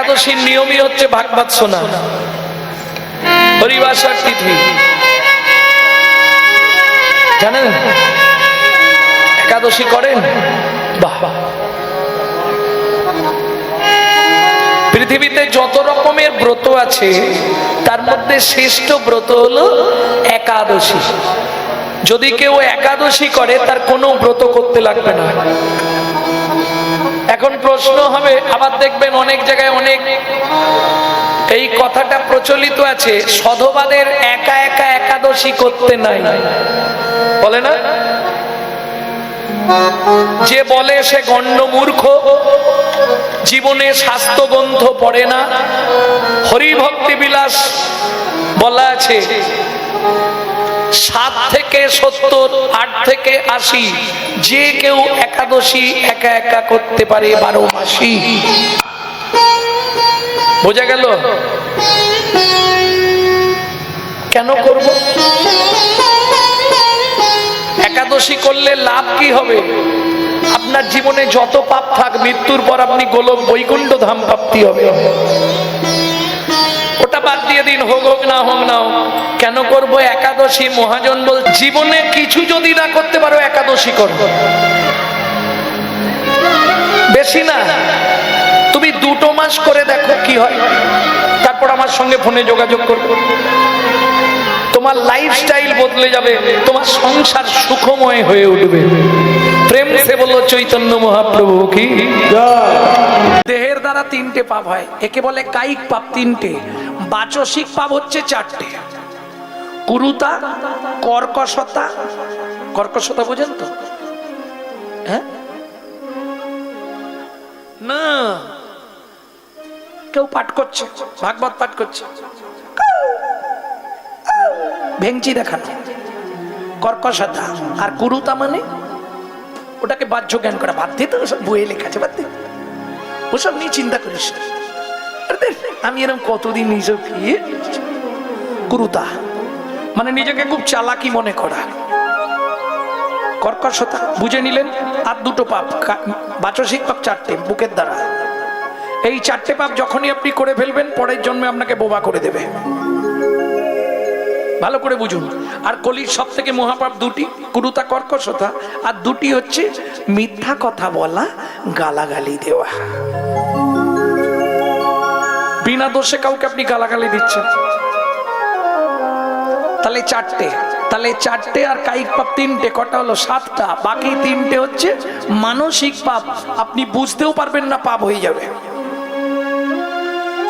একাদশীর নিয়মই হচ্ছে ভাগবত শোনা, হরিবাসার তিথি। জানেন একাদশী করেন? বাহ। পৃথিবীতে যত রকমের ব্রত আছে তার মধ্যে শ্রেষ্ঠ ব্রত হলো একাদশী। যদি কেউ একাদশী করে তার কোনো ব্রত করতে লাগবে না। এখন প্রশ্ন হবে, আবার দেখবেন অনেক জায়গায় অনেক এই কথাটা প্রচলিত আছে, সাধুবাদের একা একা একাদশী করতে নাই, বলে না? যে বলে সে গণ্ড মূর্খ, জীবনে শাস্ত্র গ্রন্থ পড়ে না। হরিভক্তি বিলাস বলা আছে 7 থেকে 70, 8 থেকে 80 যে কেউ একাদশী একা একা করতে পারে 12 মাসই। বোঝা গেল? কেন করব? একাদশী করলে লাভ কি হবে? আপনার জীবনে যত পাপ থাক, মৃত্যুর পর আপনি গোলক বৈকুণ্ঠ ধাম প্রাপ্তি হবে। ওটা বাদ দিয়ে দিন, হোক হোক না হোক না হোক। কেন করব একাদশী? মহাজন বল, জীবনে কিছু যদি না করতে পারো একাদশী করো। বেশি না, তুমি 2 মাস করে দেখো কি হয়, তারপর আমার সঙ্গে ফোনে যোগাযোগ করবে। তোমার লাইফস্টাইল বদলে যাবে, তোমার সংসার সুখময় হয়ে উঠবে। প্রেম সে বলো চৈতন্য মহাপ্রভু কি। দেহের দ্বারা 3টে পাপ হয়, একে বলে কায়িক পাপ 3টে। বাচসিক পাপ হচ্ছে 4টে, কুরুতা, কর্কশতা। কর্কশতা বোঝেন তো? হ্যাঁ না, কেউ পাঠ করছে, ভাগবত পাঠ করছে, ভেঙচি দেখানো, কর্কশতা। আর কুরুতা মানে ওটাকে বাহ্য জ্ঞান করা। বাদ দিয়ে তো সব বইয়ে লেখা আছে, বাদ দিয়ে ওসব নিয়ে চিন্তা করিস। আমি এরকম কতদিন নিজেকে, কুরুতা মানে নিজেকে খুব চালাকি মনে করা। কর্কশতা বুঝে নিলেন। আর 2টো পাপ, বাচসিক পাপ 4টে বুকের দ্বারা। এই 4টে পাপ যখনই আপনি করে ফেলবেন, পরের জন্মে আপনাকে বোবা করে দেবে। ভালো করে বুঝুন। আর কলির সব থেকে মহাপাপ 2টি, কুরুতা, কর্কশতা। আর 2টি হচ্ছে মিথ্যা কথা বলা, গালাগালি দেওয়া। বিনা দোষে কাউকে আপনি গালাগালি দিচ্ছেন, তাহলে 4টে। তাহলে 4টে আর কায়িক পাপ 3টে, কটা হলো? 7টা। বাকি 3টে হচ্ছে মানসিক পাপ। আপনি বুঝতেও পারবেন না, পাপ হয়ে যাবে।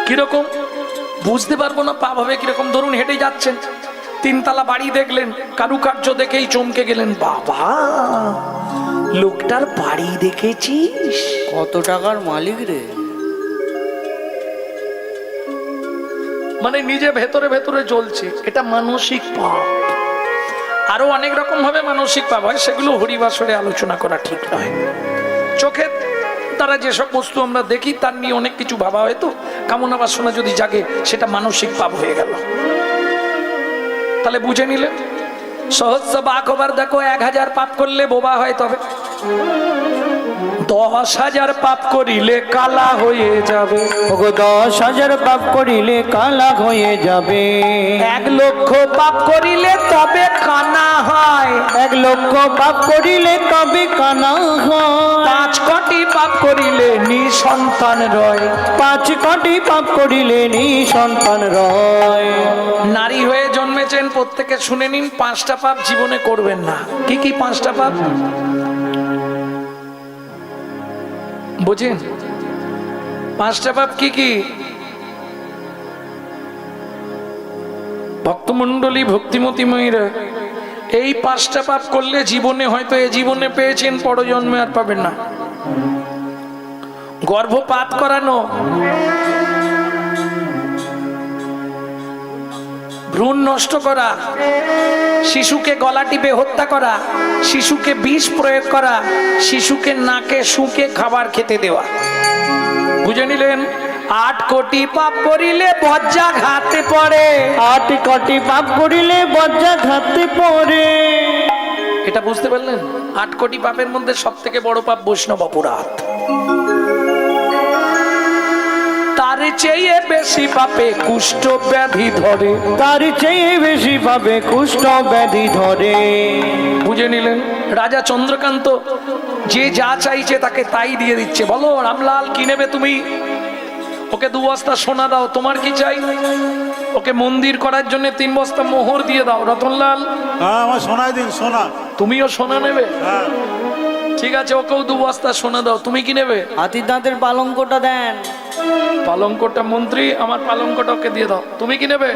কিরকম বুঝতে পারবো না পাপ হবে কিরকম? ধরুন হেঁটে যাচ্ছেন, 3 তলা বাড়ি দেখলেন, কারুকার্য দেখেই চমকে গেলেন, বাবা লোকটার বাড়ি দেখেছিস, কত টাকার মালিক রে। মানে নিজে ভেতরে ভেতরে জ্বলছে, এটা মানসিক পাপ। আরো অনেক রকম ভাবে মানসিক পাপ হয়, সেগুলো হরিবাসরে আলোচনা করা ঠিক নয়। চোখের দ্বারা যেসব বস্তু আমরা দেখি তার নিয়ে অনেক কিছু ভাবা হয়তো, কামনা বাসনা যদি জাগে সেটা মানসিক পাপ হয়ে গেল। তাহলে বুঝে নিলে সহস্র বা খবর দেখো, 1000 পাপ করলে বোবা হয়, তবে 10,000 পাপ করিলে কালা হয়ে যাবে। 10,000 পাপ করিলে কালা হয়ে যাবে। 1 লক্ষ পাপ করিলে তবে কানা হয়। 1 লক্ষ পাপ করিলে তবে কানা হয়। 5 কোটি পাপ করিলে নিঃসন্তান রয়। 5 কোটি পাপ করিলে নিঃসন্তান রয়। নারী হয়ে জন্মেছেন, প্রত্যেকে শুনে নিন, 5টা পাপ জীবনে করবেন না। কি কি 5টা পাপ বুঝেন? 5টা পাপ কি কি? ভক্তমণ্ডলী, ভক্তিমতী মায়েরা, এই 5টা পাপ করলে জীবনে হয়তো এ জীবনে পেয়েছেন, পরজন্মে আর পাবেন না। গর্ভপাত করানো, ভ্রূণ নষ্ট করা, শিশুকে গলা টিপে হত্যা করা, শিশুকে বিষ প্রয়োগ করা, শিশুকে নাকে শুকে খাবার খেতে দেওয়া। বুঝে নিলেন? 8 কোটি পাপ করিলে বজ্রাঘাতে পড়ে। 8 কোটি পাপ করিলে বজ্রাঘাতে পড়ে। এটা বুঝতে পারলেন? 8 কোটি পাপের মধ্যে সব থেকে বড় পাপ বৈষ্ণব অপরাধ। তার চেয়ে বেশি পাপে কুষ্ঠ ব্যাধি ধরে। তার চেয়ে বেশি পাবে কুষ্ঠ ব্যাধি ধরে। বুঝে নিলেন? রাজা চন্দ্রকান্ত যে যা চাইছে তাকে তাই দিয়ে দিচ্ছে। বলো রামলাল কি নেবে তুমি? ওকে 2 বস্তা সোনা দাও। তোমার কি চাই? ওকে মন্দির করার জন্য 3 বস্তা মোহর দিয়ে দাও। রতনলাল আমার সোনায় দিন, সোনা। তুমিও সোনা নেবে? হ্যাঁ। ঠিক আছে, ওকেও 2 বস্তা সোনা দাও। তুমি কি নেবে? হাতির দাঁতের পালঙ্কটা দেন। পালঙ্কটা মন্ত্রী, আমার পালঙ্কটা ওকে দিয়ে দাও। তুমি কি নেবে?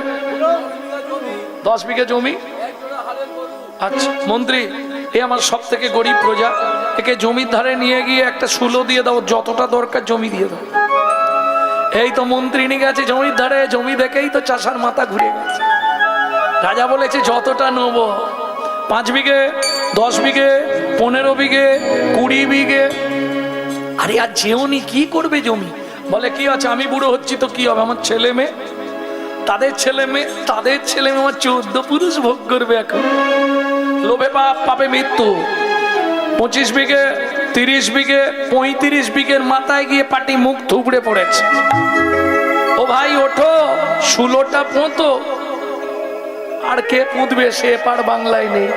10 বিঘে জমি। আচ্ছা মন্ত্রী, এ আমার সব থেকে গরিব প্রজা, একে জমির ধারে নিয়ে গিয়ে একটা শুলো দিয়ে দাও, যতটা দরকার জমি দিয়ে দাও। এই তো মন্ত্রী নিয়ে গেছে জমির ধারে, জমি দেখেই তো চাষার মাথা ঘুরে গেছে। রাজা বলেছে যতটা নেবো, 5 বিঘে, 10 বিঘে, 15 বিঘে, 20 বিঘে। আরে আর যেওনি কি করবে জমি? বলে কি আছে, আমি বুড়ো হচ্ছি তো কি হবে, আমার ছেলে মেয়ে, তাদের ছেলে মেয়ে, আমার 14 পুরুষ ভোগ করবে। এখন লোভে পাপ, পাপে মৃত্যু। 25 বিঘে, 30 বিঘে, 35 বিঘের মাথায় গিয়ে পাটি মুখ থুবড়ে পড়েছে। ও ভাই ওঠো, শুলোটা পোঁতো। আর কে পুঁতবে? সে পার বাংলায় নেই।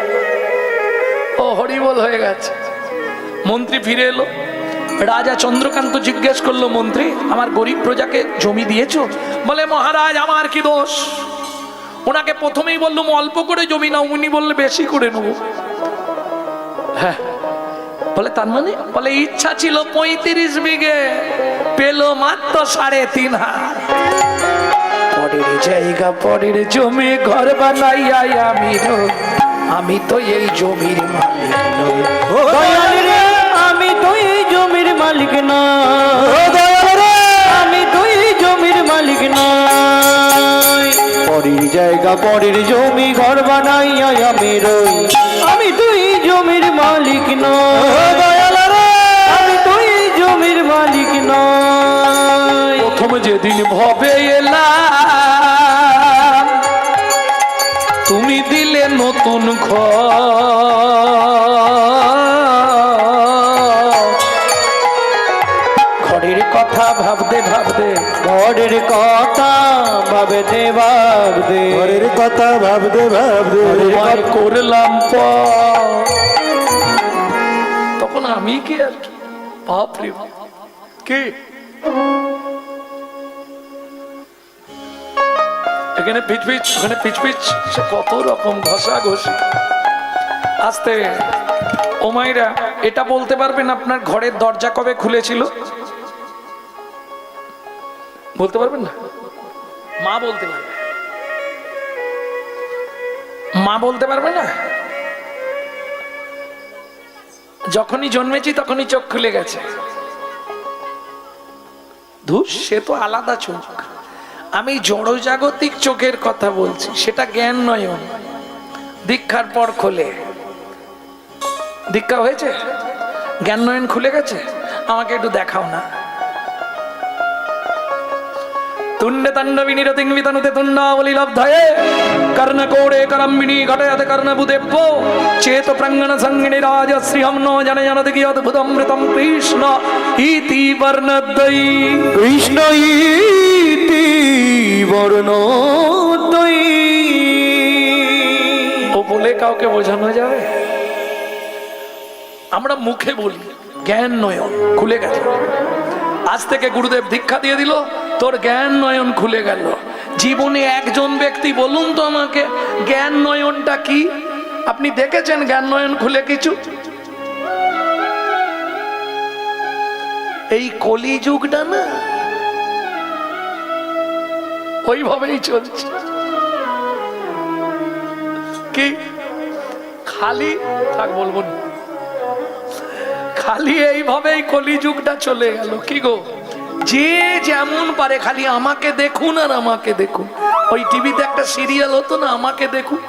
ও হরিবল হয়ে গেছে। মন্ত্রী ফিরে এলো। রাজা চন্দ্রকান্ত জিজ্ঞেস করলো, মন্ত্রী আমার গরিব প্রজাকে জমি দিয়েছো? বলে মহারাজ আমার কি দোষ? ওনাকে প্রথমেই বললাম অল্প করে জমি নাও, উনি বললে বেশি করে নেবো। হ্যাঁ, বলে তার মানে? বলে ইচ্ছা ছিল 35 বিঘে, পেল মাত্র 3.5 হাত। পরের জায়গা পরের জমি ঘর বানাইয়া আমি তো এই জমির মালিক নই। দয়াল রে, আমি তো এই জমির মালিক না। আমি তো এই জমির মালিক নই। পরের জায়গা পরের জমি ঘর বানাইয়া আমি রই। আমি তো এই জমির মালিক নই। দয়াল রে, আমি তো এই জমির মালিক নই। প্রথম যেদিন ভবে এলাম, তুমি দিলে নতুন ঘরের কথা ভাবতে ভাবতে, ঘরের কথা ভাবতে ভাবতে, ঘরের কথা ভাবতে ভাবতে তোমায় করলাম পর। তখন আমি কি আর কি, বাপরে বাপ, কে এখানে পিচ ওখানে পিচ, সে কত রকম ঘষা ঘষি। আস্তে ও মাইরা, এটা বলতে পারবেন আপনার ঘরের দরজা কবে খুলেছিল? বলতে পারবেন না? মা বলতে পারবে? মা বলতে পারবে না? যখনই জন্মেছি তখনই চোখ খুলে গেছে। ধুস, সে তো আলাদা চোখ। আমি জড়জাগতিক চোখের কথা বলছি, সেটা জ্ঞান নয়ন। দীক্ষার পর খোলে। দীক্ষা হয়েছে, জ্ঞান নয়ন খুলে গেছে। আমাকে একটু দেখাও না। তুণ্ডে তাণ্ডবী নিরতিং বিতানুতে তুণ্ডাবলী লব্ধয়ে কর্ণকোড়ে করম্বিনী ঘটয়াতে কর্ণবুদেব্য চেত প্রাঙ্গণ সঙ্গিনী রাজশ্রীহম ন জনে জনতি কি অদ্ভুতমৃতম কৃষ্ণ ইতি বর্ণদ্বয়ী। কৃষ্ণ ইতি বর্ণদ্বয়ী। ও বলে কাউকে বোঝানো যাবে? আমরা মুখে বলি, জ্ঞান নয়ন খুলে গেছে। আজ থেকে গুরুদেব দীক্ষা দিয়ে দিল, তোর জ্ঞান নয়ন খুলে গেল। জীবনে একজন ব্যক্তি বলুন তো আমাকে, জ্ঞান নয়নটা কি? আপনি দেখেছেন জ্ঞান নয়ন খুলে কিছু? এই কলিযুগটা না ওইভাবেই চলছে। কি খালি থাক বলবো না, খালি এইভাবেই কলিযুগটা চলে গেল। কি গো, যে যেমন পারে খালি আমাকে দেখুন আর আমাকে দেখুন। ওই টিভিতে একটা সিরিয়াল হতো না, আমাকে দেখুন।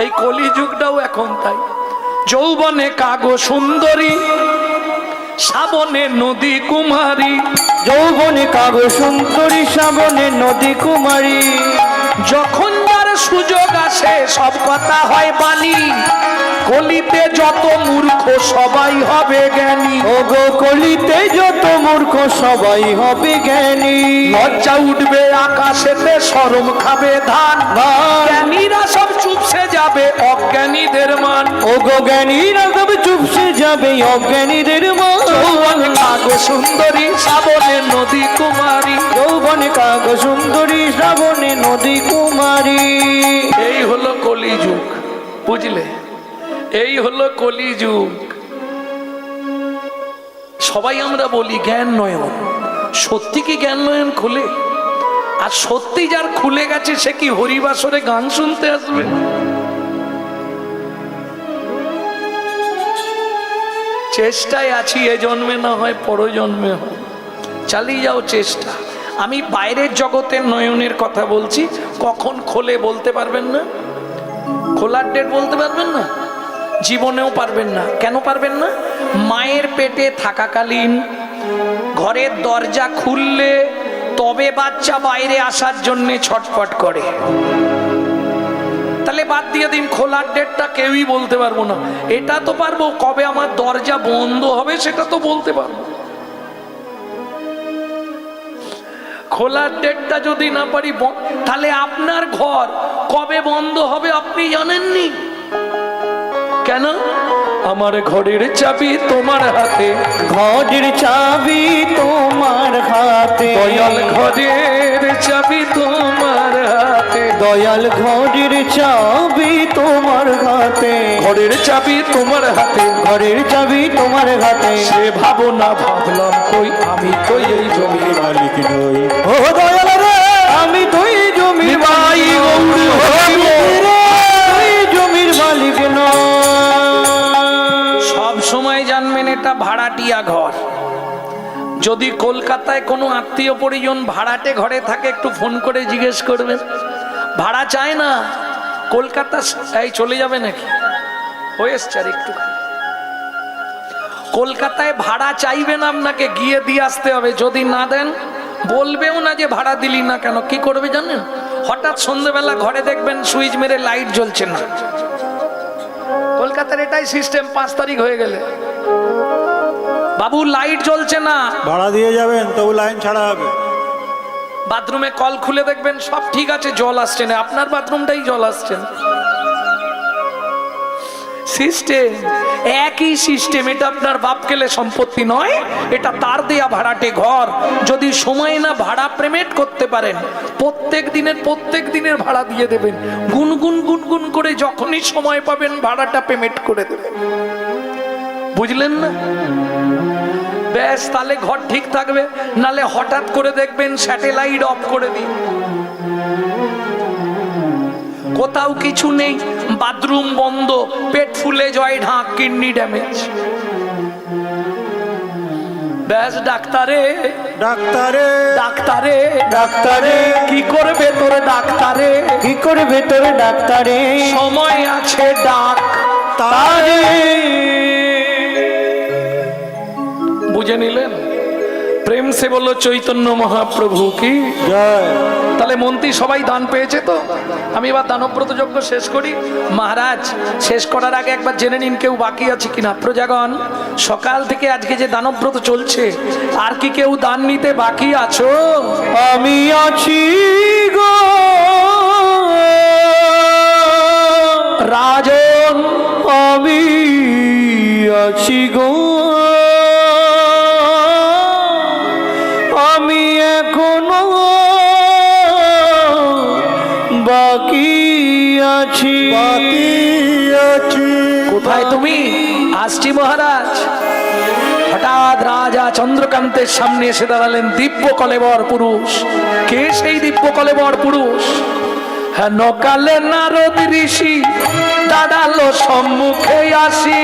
এই কলিযুগটাও এখন তাই। যৌবনে কাগো সুন্দরী, শ্রাবণে নদী কুমারী। যৌবনে কাগজ সুন্দরী, শ্রাবণে নদী কুমারী। যখন যার সুযোগ আসে সব কথা হয় বালি, কলিতে যত মূর্খ সবাই হবে জ্ঞানী। ওগো কলিতে যত মূর্খ সবাই হবে জ্ঞানী। লজ্জা উঠবে আকাশেতে, শরম খাবে ধান, জ্ঞানীরা সব চুপসে যাবে অজ্ঞানীদের মান। ওগো জ্ঞানীরা সব চুপসে যাবে অজ্ঞানীদের মান। যৌবন কাগজ সুন্দরী শ্রাবণে নদী কুমারী, যৌবন কাগ সুন্দরী শ্রাবণে নদী কুমারী। এই হলো কলিযুগ, বুঝলে? এই হলো কলিযুগ। সবাই আমরা বলি জ্ঞান নয়ন, সত্যি কি জ্ঞান নয়ন খুলে? আর সত্যি যার খুলে গেছে সে কি হরিবাসরে গান শুনতে আসবে? চেষ্টায় আছি, এ জন্মে না হয় পরজন্মে হয়, চালিয়ে যাও চেষ্টা। আমি বাইরের জগতের নয়নের কথা বলছি, কখন খোলে বলতে পারবেন না, খোলার ডেট বলতে পারবেন না, জীবনেও পারবেন না। কেন পারবেন না? মায়ের পেটে থাকাকালীন ঘরের দরজা খুললে তবে বাচ্চা বাইরে আসার জন্য ছটফট করে। তাহলে বাদ দিয়ে দিন, খোলার ডেটটা কেউই বলতে পারবো না। এটা তো পারবো, কবে আমার দরজা বন্ধ হবে সেটা তো বলতে পারবো। খোলার ডেটটা যদি না পারি, তাহলে আপনার ঘর কবে বন্ধ হবে আপনি জানেননি কেন? আমার ঘরের চাবি তোমার হাতে, ঘরের চাবি তোমার হাতে, দয়াল ঘরের চাবি তোমার হাতে, দয়াল ঘরের চাবি তোমার হাতে, ঘরের চাবি তোমার হাতে, ঘরের চাবি তোমার হাতে। সে ভাবনা ভাবলাম কই, আমি কই এই জমির মালিক নই। ও দয়াল রে, আমি তুই জমির ভাই তুই জমির মালিক নয়। সব সময় জানবেন এটা ভাড়াটিয়া ঘর। যদি কলকাতায় কোনো আত্মীয় পরিজন ভাড়াটে ঘরে থাকে একটু ফোন করে জিজ্ঞেস করবেন, ভাড়া চায় না কলকাতা, এই চলে যাবে নাকি? হয়েছে আর একটু, কলকাতায় ভাড়া চাইবেন আপনাকে, গিয়ে দিয়ে আসতে হবে। যদি না দেন বলবেও না যে ভাড়া দিলি না কেন। কি করবে জানেন? হঠাৎ সন্ধ্যেবেলা ঘরে দেখবেন সুইচ মেরে লাইট জ্বলছে না। কলকাতার এটাই সিস্টেম। 5 তারিখ হয়ে গেলে, বাবু লাইট জ্বলছে না, ভাড়া দিয়ে যাবেন তবু লাইন ছাড়া হবে। বাথরুমে কল খুলে দেখবেন সব ঠিক আছে, জল আসছে না, আপনার বাথরুমটাই জল আসছে না। সিস্টেম একই সিস্টেম। এটা আপনার বাপ গেলে সম্পত্তি নয়, এটা তার দেয়া ভাড়াটে ঘর। যদি সময় না ভাড়া পেমেন্ট করতে পারেন, প্রত্যেক দিনের ভাড়া দিয়ে দেবেন। গুনগুন গুনগুন করে যখনই সময় পাবেন ভাড়াটা পেমেন্ট করে দেবেন। বুঝলেন না? ব্যাস, তাহলে ঘর ঠিক থাকবে। নালে হঠাৎ করে দেখবেন স্যাটেলাইট অফ করে দিন, কোথাও কিছু নেই, বাথরুম বন্ধ, পেট ফুলে জয় ঢাক, কিডনি ড্যামেজ। ব্যাস, ডাক্তারে ডাক্তারে ডাক্তারে ডাক্তারে কি করবে তোর ডাক্তারে? কি করবে তোর ডাক্তারে? সময় আছে ডাক তারে। বুঝে নিলেন? প্রেম সে বললো চৈতন্য মহাপ্রভু কি জয়। তাহলে মন্ত্রী সবাই দান পেয়েছে তো? আমি এবার দানব্রত যজ্ঞ শেষ করি। মহারাজ, শেষ করার আগে একবার জেনে নিন কেউ বাকি আছে কিনা। প্রজাগণ, সকাল থেকে আজকে যে দানব্রত চলছে, আর কি কেউ দান নিতে বাকি আছো? আমি আছি গো রাজন, আমি আছি গো, আমি এখনো বাকি আছি, বাকি আছি। কোথায় তুমি? আসছি মহারাজ। হঠাৎ রাজা চন্দ্রকান্তের সামনে এসে দাঁড়ালেন দিব্য কলেবর পুরুষ। কে সেই দিব্য কলেবর পুরুষ? হেন কালে নারদ ঋষি দাঁড়ালো সম্মুখে আসি।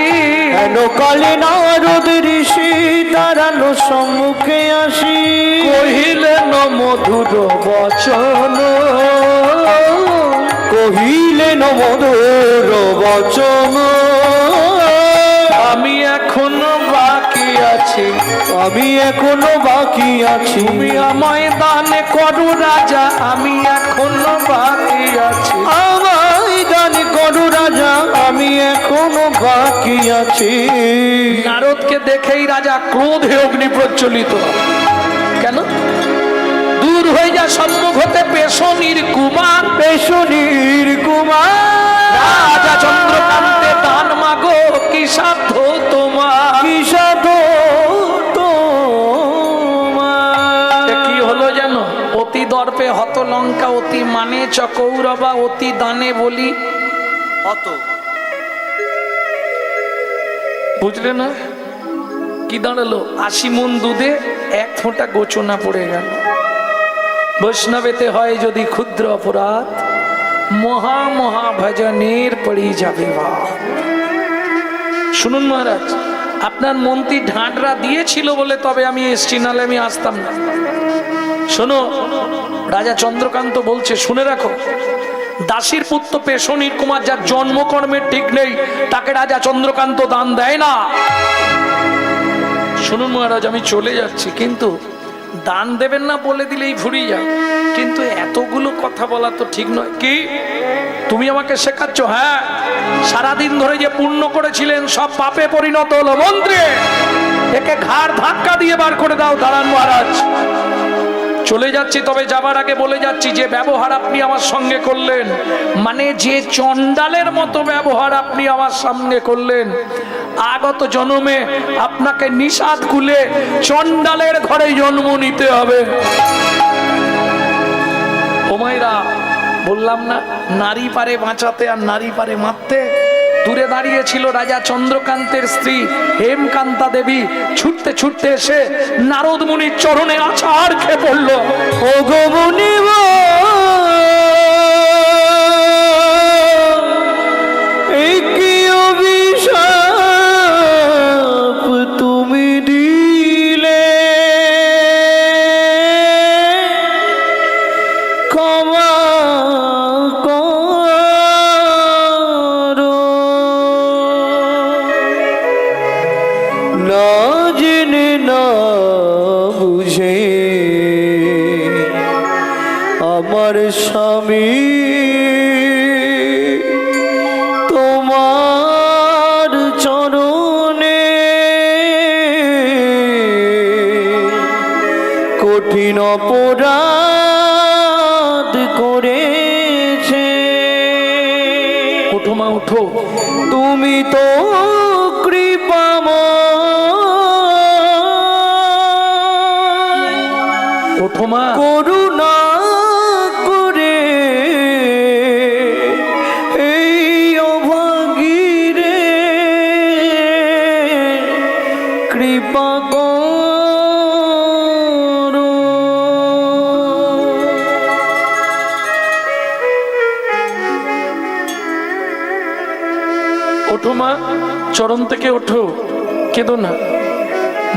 হেন কালে নারদ ঋষি দাঁড়ালো সম্মুখে আসি। কহিলেন মধুর বচন, কহিলেন মধুর বচন, আমি এখনো বাকি আছি আমি এখনো বাকি আছি। তুমি আমায় দান করো রাজা, আমি এখনো বাকি আছি। আমায় দান করো রাজা, আমি এখনো বাকি আছি। নারদকে দেখেই রাজা ক্রোধে অগ্নি প্রজ্বলিত। কেন? দূর হয়ে যা সম্মুখ হতে পেশনির কুমার, পেশনির কুমার। রাজা চন্দ্রকান্তে দান মাগো, কি সাধ্য তোমার? কি সাধ তোমার? কি হলো জানো? অতি দর্পে হত লঙ্কা, অতি মানে চকৌরবা, অতি দানে বলি কত বুঝলে না? কি দাঁড়ালো? 80 মণ দুধে 1 ফোঁটা গোচনা পড়ে গেল। বৈষ্ণবেতে হয় যদি ক্ষুদ্র অপরাধ, মহা মহা ভজনের পড়ি যাবে ভাব। শুনুন মহারাজ, আপনার মন্ত্রী ঢাঁটরা দিয়েছিল বলে তবে আমি এসছি, নালে আমি আসতাম না। শোনো, রাজা চন্দ্রকান্ত বলছে, শুনে রাখো, দাসীর পুত্র পেশনির কুমার যার জন্মকর্মের ঠিক নেই, তাকে রাজা চন্দ্রকান্ত দান দেয় না। শুনুন মহারাজ, আমি চলে যাচ্ছি, কিন্তু দান দেবেন না বলে দিলেই ফুরিয়ে যায়, কিন্তু এতগুলো কথা বলা তো ঠিক নয়। কি তুমি আমাকে শেখাচ্ছ? হ্যাঁ, সারাদিন ধরে যে পুণ্য করেছিলেন সব পাপে পরিণত হলো। মন্ত্রী, একে ঘাড় ধাক্কা দিয়ে বার করে দাও। দাঁড়ান মহারাজ, চলে যাচ্ছি, তবে যাবার আগে বলে যাচ্ছি, যে ব্যবহার আপনি আমার সঙ্গে করলেন, মানে যে চণ্ডালের মতো ব্যবহার আপনি আমার সামনে করলেন, আগত জন্মে আপনাকে নিষাদ কুলে চণ্ডালের ঘরে জন্ম নিতে হবে। ও মায়েরা, বললাম না, নারী পারে বাঁচাতে আর নারী পারে মারতে। দূরে দাঁড়িয়ে ছিল রাজা চন্দ্রকান্তের স্ত্রী হেমকান্তা দেবী। ছুটতে ছুটতে এসে নারদ মুনির চরণে আছাড় খেয়ে পড়ল। ও গো মুনিব, এই কি অভিশাপ তুমি দিলে, ক্ষমা করো। না জেনে না বুঝে আমার স্বামী তোমার চরণে কঠিন অপরাধ করেছে। ওঠো মা, ওঠো। তুমি তো কৃপাময়, ওঠো মা। করুণা করে এই অভাগীরে কৃপা করো। ওঠো মা, চরণ থেকে ওঠো, কেঁদো না।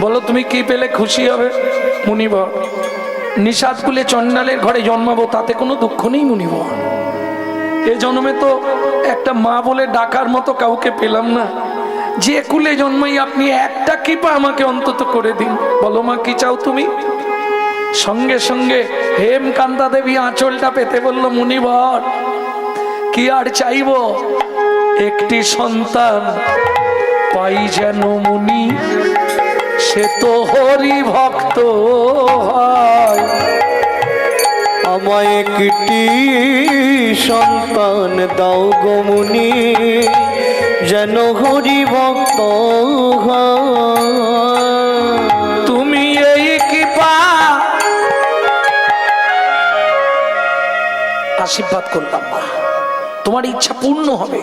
বলো তুমি কি পেলে খুশি হবে? মুনিবর, নিষাদ কুলে চণ্ডালের ঘরে জন্মাবো, তাতে কোনো দুঃখ নেই মুনিবর। এ জন্মে তো একটা মা বলে ডাকার মতো কাউকে পেলাম না। যে কুলে জন্মাই আপনি একটা কৃপা আমাকে অন্তত করে দিন। বলো মা, কি চাও তুমি? সঙ্গে সঙ্গে হেমকান্তা দেবী আঁচলটা পেতে বলল, মুনিবর, কি আর চাইবো, একটি সন্তান পাই যেন মুনি, সে তো হরি ভক্ত হয়। আমায় একটি সন্তান দাও গো মুনি, যেন হরি ভক্ত হয়। তুমি এই কৃপা আশীর্বাদ করলাম মা, তোমার ইচ্ছা পূর্ণ হবে,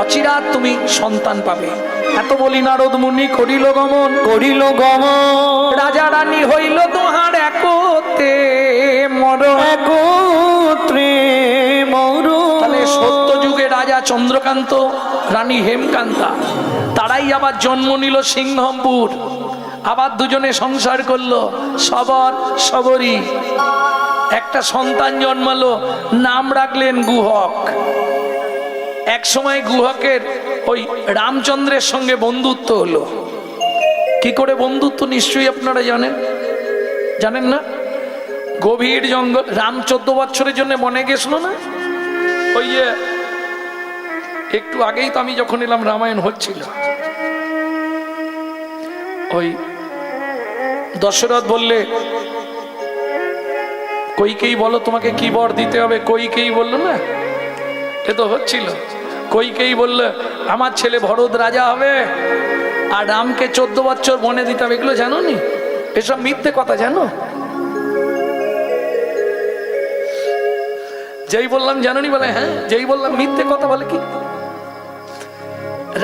অচিরাত তুমি সন্তান পাবে। এত বলি নারদ মুনি করিল গমন। করিল গমন, রাজা রানী হইল তোহার একতে মরণ। একত্রে মরণ। তাহলে সত্য যুগে রাজা চন্দ্রকান্ত, রানী হেমকান্তা, তারাই আবার জন্ম নিল সিংহমপুর। আবার দুজনে সংসার করলো, সবর সবরী। একটা সন্তান জন্মালো, নাম রাখলেন গুহক। এক সময় গুহকের ওই রামচন্দ্রের সঙ্গে বন্ধুত্ব হলো, কি করে বন্ধুত্ব নিশ্চয়ই আপনারা জানেন, জানেন না? গভীর জঙ্গল, রাম 14 বছরের জন্য বনে গেছিল না? ওই যে একটু আগেই তো আমি যখন এলাম রামায়ণ হচ্ছিল, ওই দশরথ বললে কইকেই বলো তোমাকে কি বর দিতে হবে, কইকেই বললো না, এ তো হচ্ছিল। কইকেই বললো আমার ছেলে ভরত রাজা হবে আর রামকে 14 বছর বনে দিতে হবে। এগুলো জানো নি? এসব মিথ্যে কথা জানো? যেই বললাম জানোনি বলে হ্যাঁ, যেই বললাম মিথ্যে কথা বলে কি?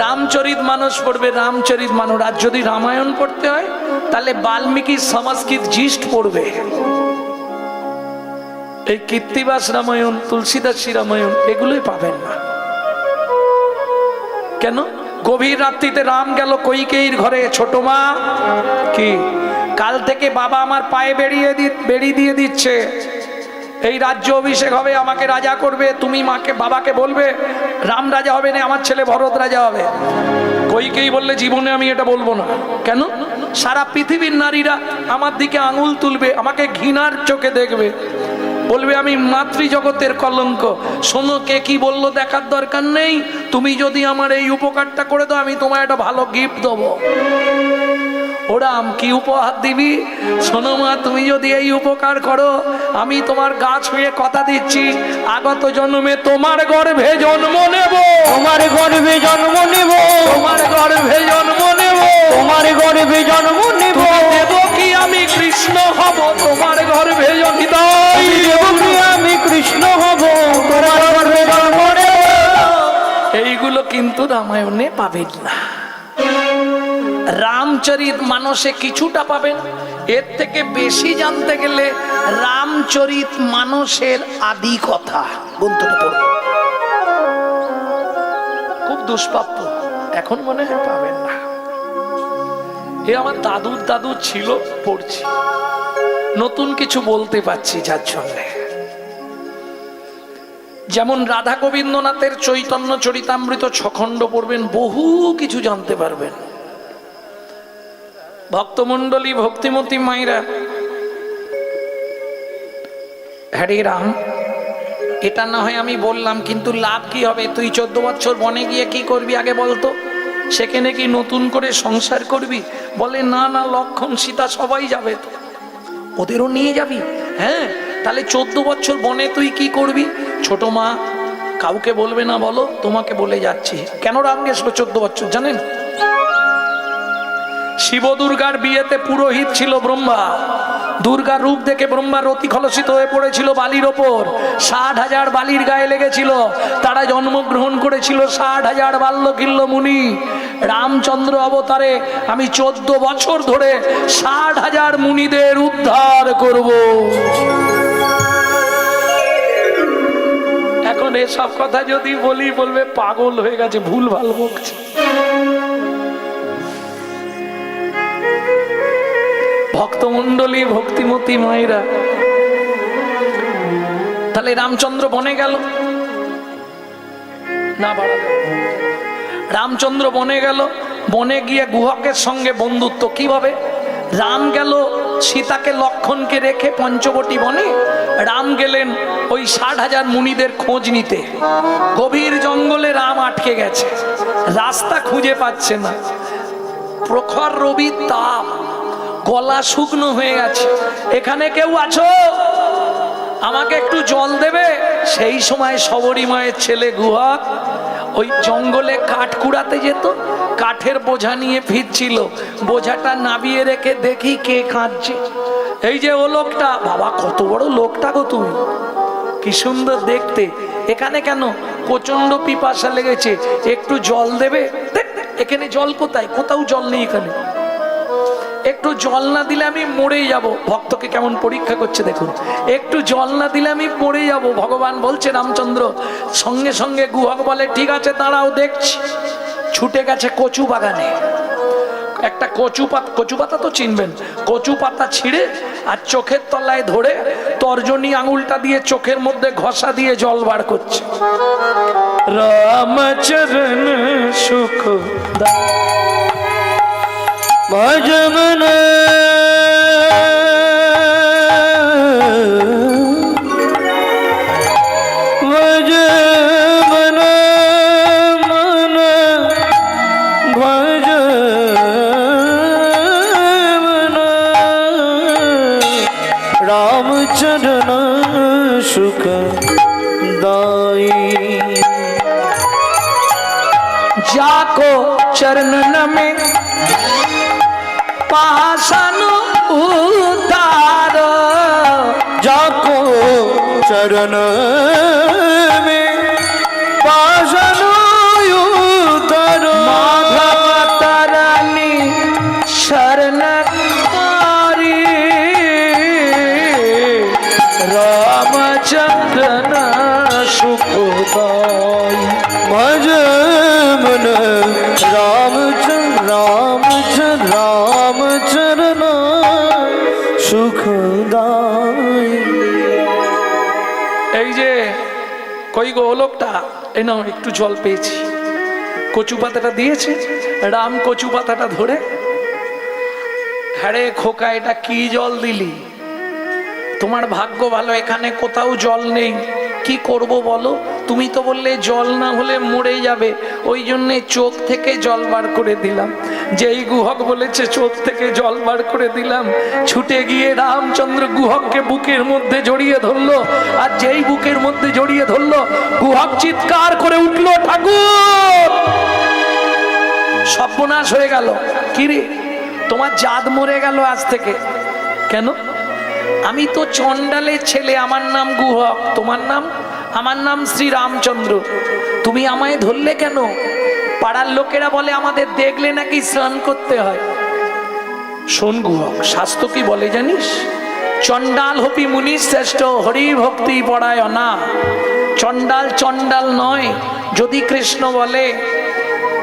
রামচরিত মানস পড়বে, রামচরিত মানস। আর যদি রামায়ণ পড়তে হয় তাহলে বাল্মীকি সংস্কৃত জিষ্ট পড়বে। এই কীর্তিবাস রামায়ণ, তুলসীদাসী রামায়ণ এগুলোই পাবেন না। কেন? গভীর রাত্রিতে রাম গেল কইকেয়ীর ঘরে। ছোট মা কি কাল থেকে বাবা আমার পায়ে বেড়ি দিয়ে দিচ্ছে, এই রাজ্য অভিষেক হবে, আমাকে রাজা করবে, তুমি মাকে বাবাকে বলবে রাম রাজা হবে না, আমার ছেলে ভরত রাজা হবে। কইকেয়ী বললে জীবনে আমি এটা বলবো না। কেন? সারা পৃথিবীর নারীরা আমার দিকে আঙুল তুলবে, আমাকে ঘৃণার চোখে দেখবে, বলবে আমি মাতৃজগতের কলঙ্ক। শোনো, কে কি বললো দেখার দরকার নেই, তুমি যদি আমার এই উপকারটা করে দাও আমি তোমায় একটা ভালো গিফট দেবো। ওরা কি উপহার দিবি? শোনো মা, তুমি যদি এই উপকার করো আমি তোমার গা ছুঁয়ে কথা দিচ্ছি আগত জন্মে তোমার গর্ভে জন্ম নেব, তোমার গর্ভে জন্ম নেব, তোমার গর্ভে জন্ম নেব, তোমার গর্ভে জন্ম নেব। দেব কি আমি কৃষ্ণ হব তোমার গর্ভে জনিত, আমি কৃষ্ণ হব তোমার গর্ভে জন্ম নেব। এইগুলো কিন্তু রামায়ণে পাবেন না। রামচরিত মানসে কিছুটা পাবেন, এর থেকে বেশি জানতে গেলে রামচরিত মানসের আদি কথা গ্রন্থটা পড়ুন, খুব দুষ্প্রাপ্য, এখন মনে হয় পাবেন না। এ আমার দাদুর দাদু ছিল, পড়ছি, নতুন কিছু বলতে পারছি যার জন্যে। যেমন রাধা গোবিন্দনাথের চৈতন্য চরিতামৃত 6 খণ্ড পড়বেন, বহু কিছু জানতে পারবেন। ভক্তমণ্ডলী, ভক্তিমতী মায়েরা, হরে রাম, এটা না হয় আমি বললাম, কিন্তু লাভ কি হবে? তুই 14 বছর বনে গিয়ে কি করবি আগে বলতো? সেখানে কি নতুন করে সংসার করবি? বলে না না, লক্ষণ সীতা সবাই যাবে, তো ওদেরও নিয়ে যাবি? হ্যাঁ, তাহলে 14 বছর বনে তুই কি করবি? ছোট মা, কাউকে বলবে না, বলো, তোমাকে বলে যাচ্ছি। কেন রাম গেছিল 14 বছর জানেন? শিব দুর্গার বিয়েতে পুরোহিত ছিল ব্রহ্মা। দুর্গার রূপ দেখে ব্রহ্মার অতি খলসিত হয়ে পড়েছিল বালির ওপর। 60,000 বালির গায়ে লেগেছিল। তারা জন্মগ্রহণ করেছিল 60,000 বাল্যকিল্য মুনি। রামচন্দ্র অবতারে আমি 14 বছর ধরে 60,000 মুনিদের উদ্ধার করব। এখন এসব কথা যদি বলি বলবে পাগল হয়ে গেছে, ভুল ভাল বকছে। ভক্তমণ্ডলী, ভক্তিমতী মায়েরা, তাহলে রামচন্দ্র বনে গেল না, রামচন্দ্র বনে গেল, বনে গিয়ে গুহকের সঙ্গে বন্ধুত্ব। কিভাবে? রাম গেল সীতাকে লক্ষণকে রেখে পঞ্চবটী বনে, রাম গেলেন ওই 60,000 মুনিদের খোঁজ নিতে। গভীর জঙ্গলে রাম আটকে গেছে, রাস্তা খুঁজে পাচ্ছে না, প্রখর রবির তাপ, গলা শুকনো হয়ে গেছে। এখানে কেউ আছো? আমাকে একটু জল দেবে? সেই সময় শবরী মায়ের ছেলে গুহক ওই জঙ্গলে কাঠ কুড়াতে যেত, কাঠের বোঝা নিয়ে ফিরছিল, বোঝাটা নাবিয়ে রেখে দেখি কে কাঁদছে। এই যে ও লোকটা। বাবা, কত বড় লোকটা গো তুমি, কি সুন্দর দেখতে। এখানে কেন? প্রচন্ড পিপাসা লেগেছে, একটু জল দেবে? এখানে জল কোথায়? কোথাও জল নেই এখানে। একটু জল না দিলে আমি মরে যাব। ভক্তকে কেমন পরীক্ষা করছে দেখুন। একটু জল না দিলে আমি মরে যাব। ভগবান বলছে রামচন্দ্র। সঙ্গে সঙ্গে গুহক বলে ঠিক আছে দাঁড়াও দেখছি। ছুটে গেছে কচু বাগানে, একটা কচু পাতা তো চিনবেন, কচু পাতা ছিঁড়ে আর চোখের তলায় ধরে তর্জনী আঙুলটা দিয়ে চোখের মধ্যে ঘষা দিয়ে জল বার করছে। রামচরণ সুখ ভজমন ভজমন মন ভজমন রামচরণ সুখ दाई जाको चरणन में पासन उतारो जाको चरण में पासन उतारो माधव तरनी शरण कारी रामचंद्रन सुखदाई भज मन रामचरण सुखदाई এই যে কই গো লোকটা এই নাও একটু জল পেয়েছি কচু পাতাটা দিয়েছে রাম কচু পাতাটা ধরে হ্যারে খোকা এটা কি জল দিলি তোমার ভাগ্য ভালো এখানে কোথাও জল নেই কি করব বলো তুমি তো বললে জল না হলে মরে যাবে ওই জন্যে চোখ থেকে জল বার করে দিলাম যেই গুহক বলেছে চোখ থেকে জল বার করে দিলাম ছুটে গিয়ে রামচন্দ্র গুহককে বুকের মধ্যে জড়িয়ে ধরলো আর যেই বুকের মধ্যে জড়িয়ে ধরলো গুহক চিৎকার করে উঠলো ঠাকুর সর্বনাশ হয়ে গেল কি রে তোমার জাত মরে গেল আজ থেকে কেন আমি তো চন্ডালের ছেলে আমার নাম গুহক তোমার নাম আমার নাম শ্রী রামচন্দ্র তুমি আমায় ধরলে কেন পাড়ার লোকেরা বলে আমাদের দেখলে নাকি স্নান করতে হয় শোন গুহক শাস্ত্র কি বলে জানিস চন্ডাল হপি মুনি শ্রেষ্ঠ হরি ভক্তি পড়ায় না চন্ডাল চন্ডাল নয় যদি কৃষ্ণ বলে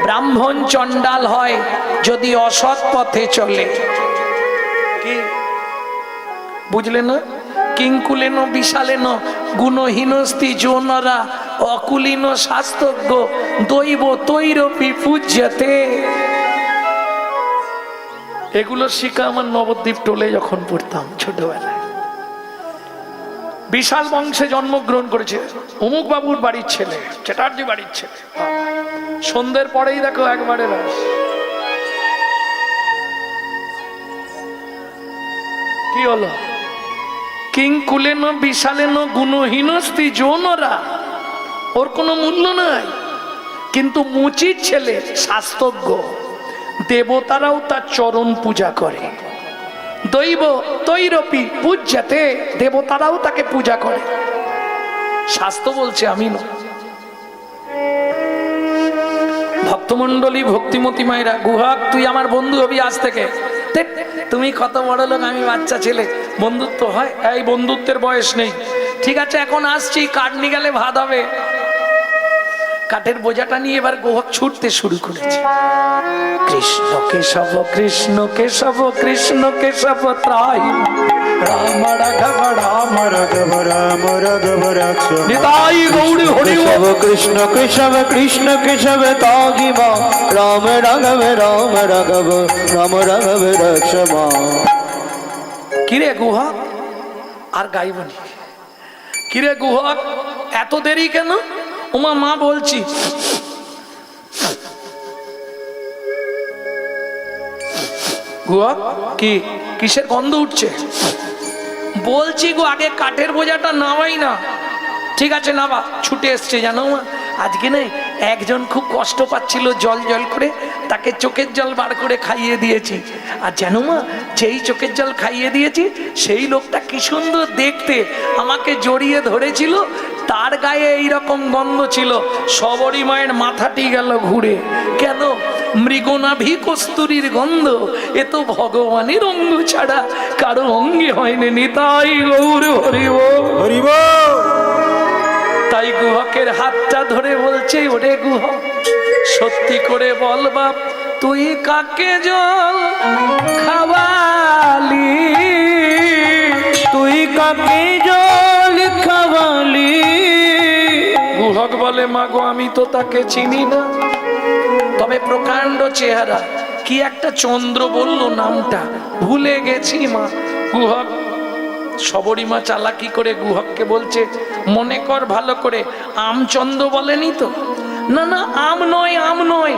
ব্রাহ্মণ চন্ডাল হয় যদি অসৎ পথে চলে কি বুঝলে না কিঙ্কুলেন বিশালেন গুণহীনস্তি যৌনরা অকুলীন শাস্তজ্ঞ দৈব তৈরপি পূজ্যতে এগুলো শিখা আমার নবদ্বীপ টোলে যখন পড়তাম ছোটবেলায় বিশাল বংশে জন্মগ্রহণ করেছে অমুক বাবুর বাড়ির ছেলে চ্যাটার্জি বাড়ির ছেলে সন্ধ্যের পরেই দেখো একবারে রাস কি হলো কিংকুলেন বিশালেন গুণহীনস্তি যৌনরা ওর কোনো মূল্য নাই কিন্তু মুচির ছেলে শাস্ত্রজ্ঞ দেবতারাও তার চরণ পূজা করে দৈব তৈরপি পূজ্যতে দেবতারাও তাকে পূজা করে শাস্ত্র বলছে আমি নয় ভক্তমণ্ডলী ভক্তিমতী মায়েরা গুহক তুই আমার বন্ধু হবি আজ থেকে তুমি কত বড় লোক আমি বাচ্চা ছেলে বন্ধুত্ব হয় এই বন্ধুত্বের বয়স নেই ঠিক আছে এখন আসছি কাঠ নিয়ে গেলে ভাত হবে কাঠের বোঝাটা নিয়ে এবার গুহক ছুটতে শুরু করেছে কৃষ্ণ কেশব কৃষ্ণ কেশব কৃষ্ণ কেশব ত্রাই রাম রাঘব রাম রাঘব রাম রাঘব রাঘব নিতাই গৌর হরি কেশব কৃষ্ণ কেশব কৃষ্ণ কেশব তাগি মা রাম রাঘব রাম রাঘব রাম রাঘব রক্ষমা কিরে গুহক আর গাইবনি কিরে গুহক এত দেরি কেন ওমা মা বলছি গুহক কি কিসের গন্ধ উঠছে বলছি গো আগে কাঠের বোঝাটা নামাই না ঠিক আছে নাবা ছুটে এসছে জানো মা আজকে না একজন খুব কষ্ট পাচ্ছিল জল জল করে তাকে চোখের জল বার করে খাইয়ে দিয়েছি আর জানো মা যেই চোখের জল খাইয়ে দিয়েছি সেই লোকটা কি সুন্দর দেখতে আমাকে জড়িয়ে ধরেছিল তার গায়ে এইরকম গন্ধ ছিল সবরী মায়ের মাথাটি গেল ঘুরে কেন মৃগনাভি কস্তুরীর গন্ধ এ তো ভগবানের অঙ্গ ছাড়া কারো অঙ্গে হয়নি নিতাই গৌর হরিব হরিব তাই গুহকের হাতটা ধরে বলছে ওরে গুহক সত্যি করে বল বাপ তুই কাকে জল খাওয়ালি তুই কাকে জল খাওয়ালি গুহক বলে মাগো আমি তো তাকে চিনি না তবে প্রকাণ্ড চেহারা কি একটা চন্দ্র বললো নামটা, ভুলে গেছি মা। গুহক সবরীমা চালাকি করে গুহককে বলছে, মনে কর ভালো করে, আমচন্দ্র বলেনি তো? না না, আম নয়, আম নয়,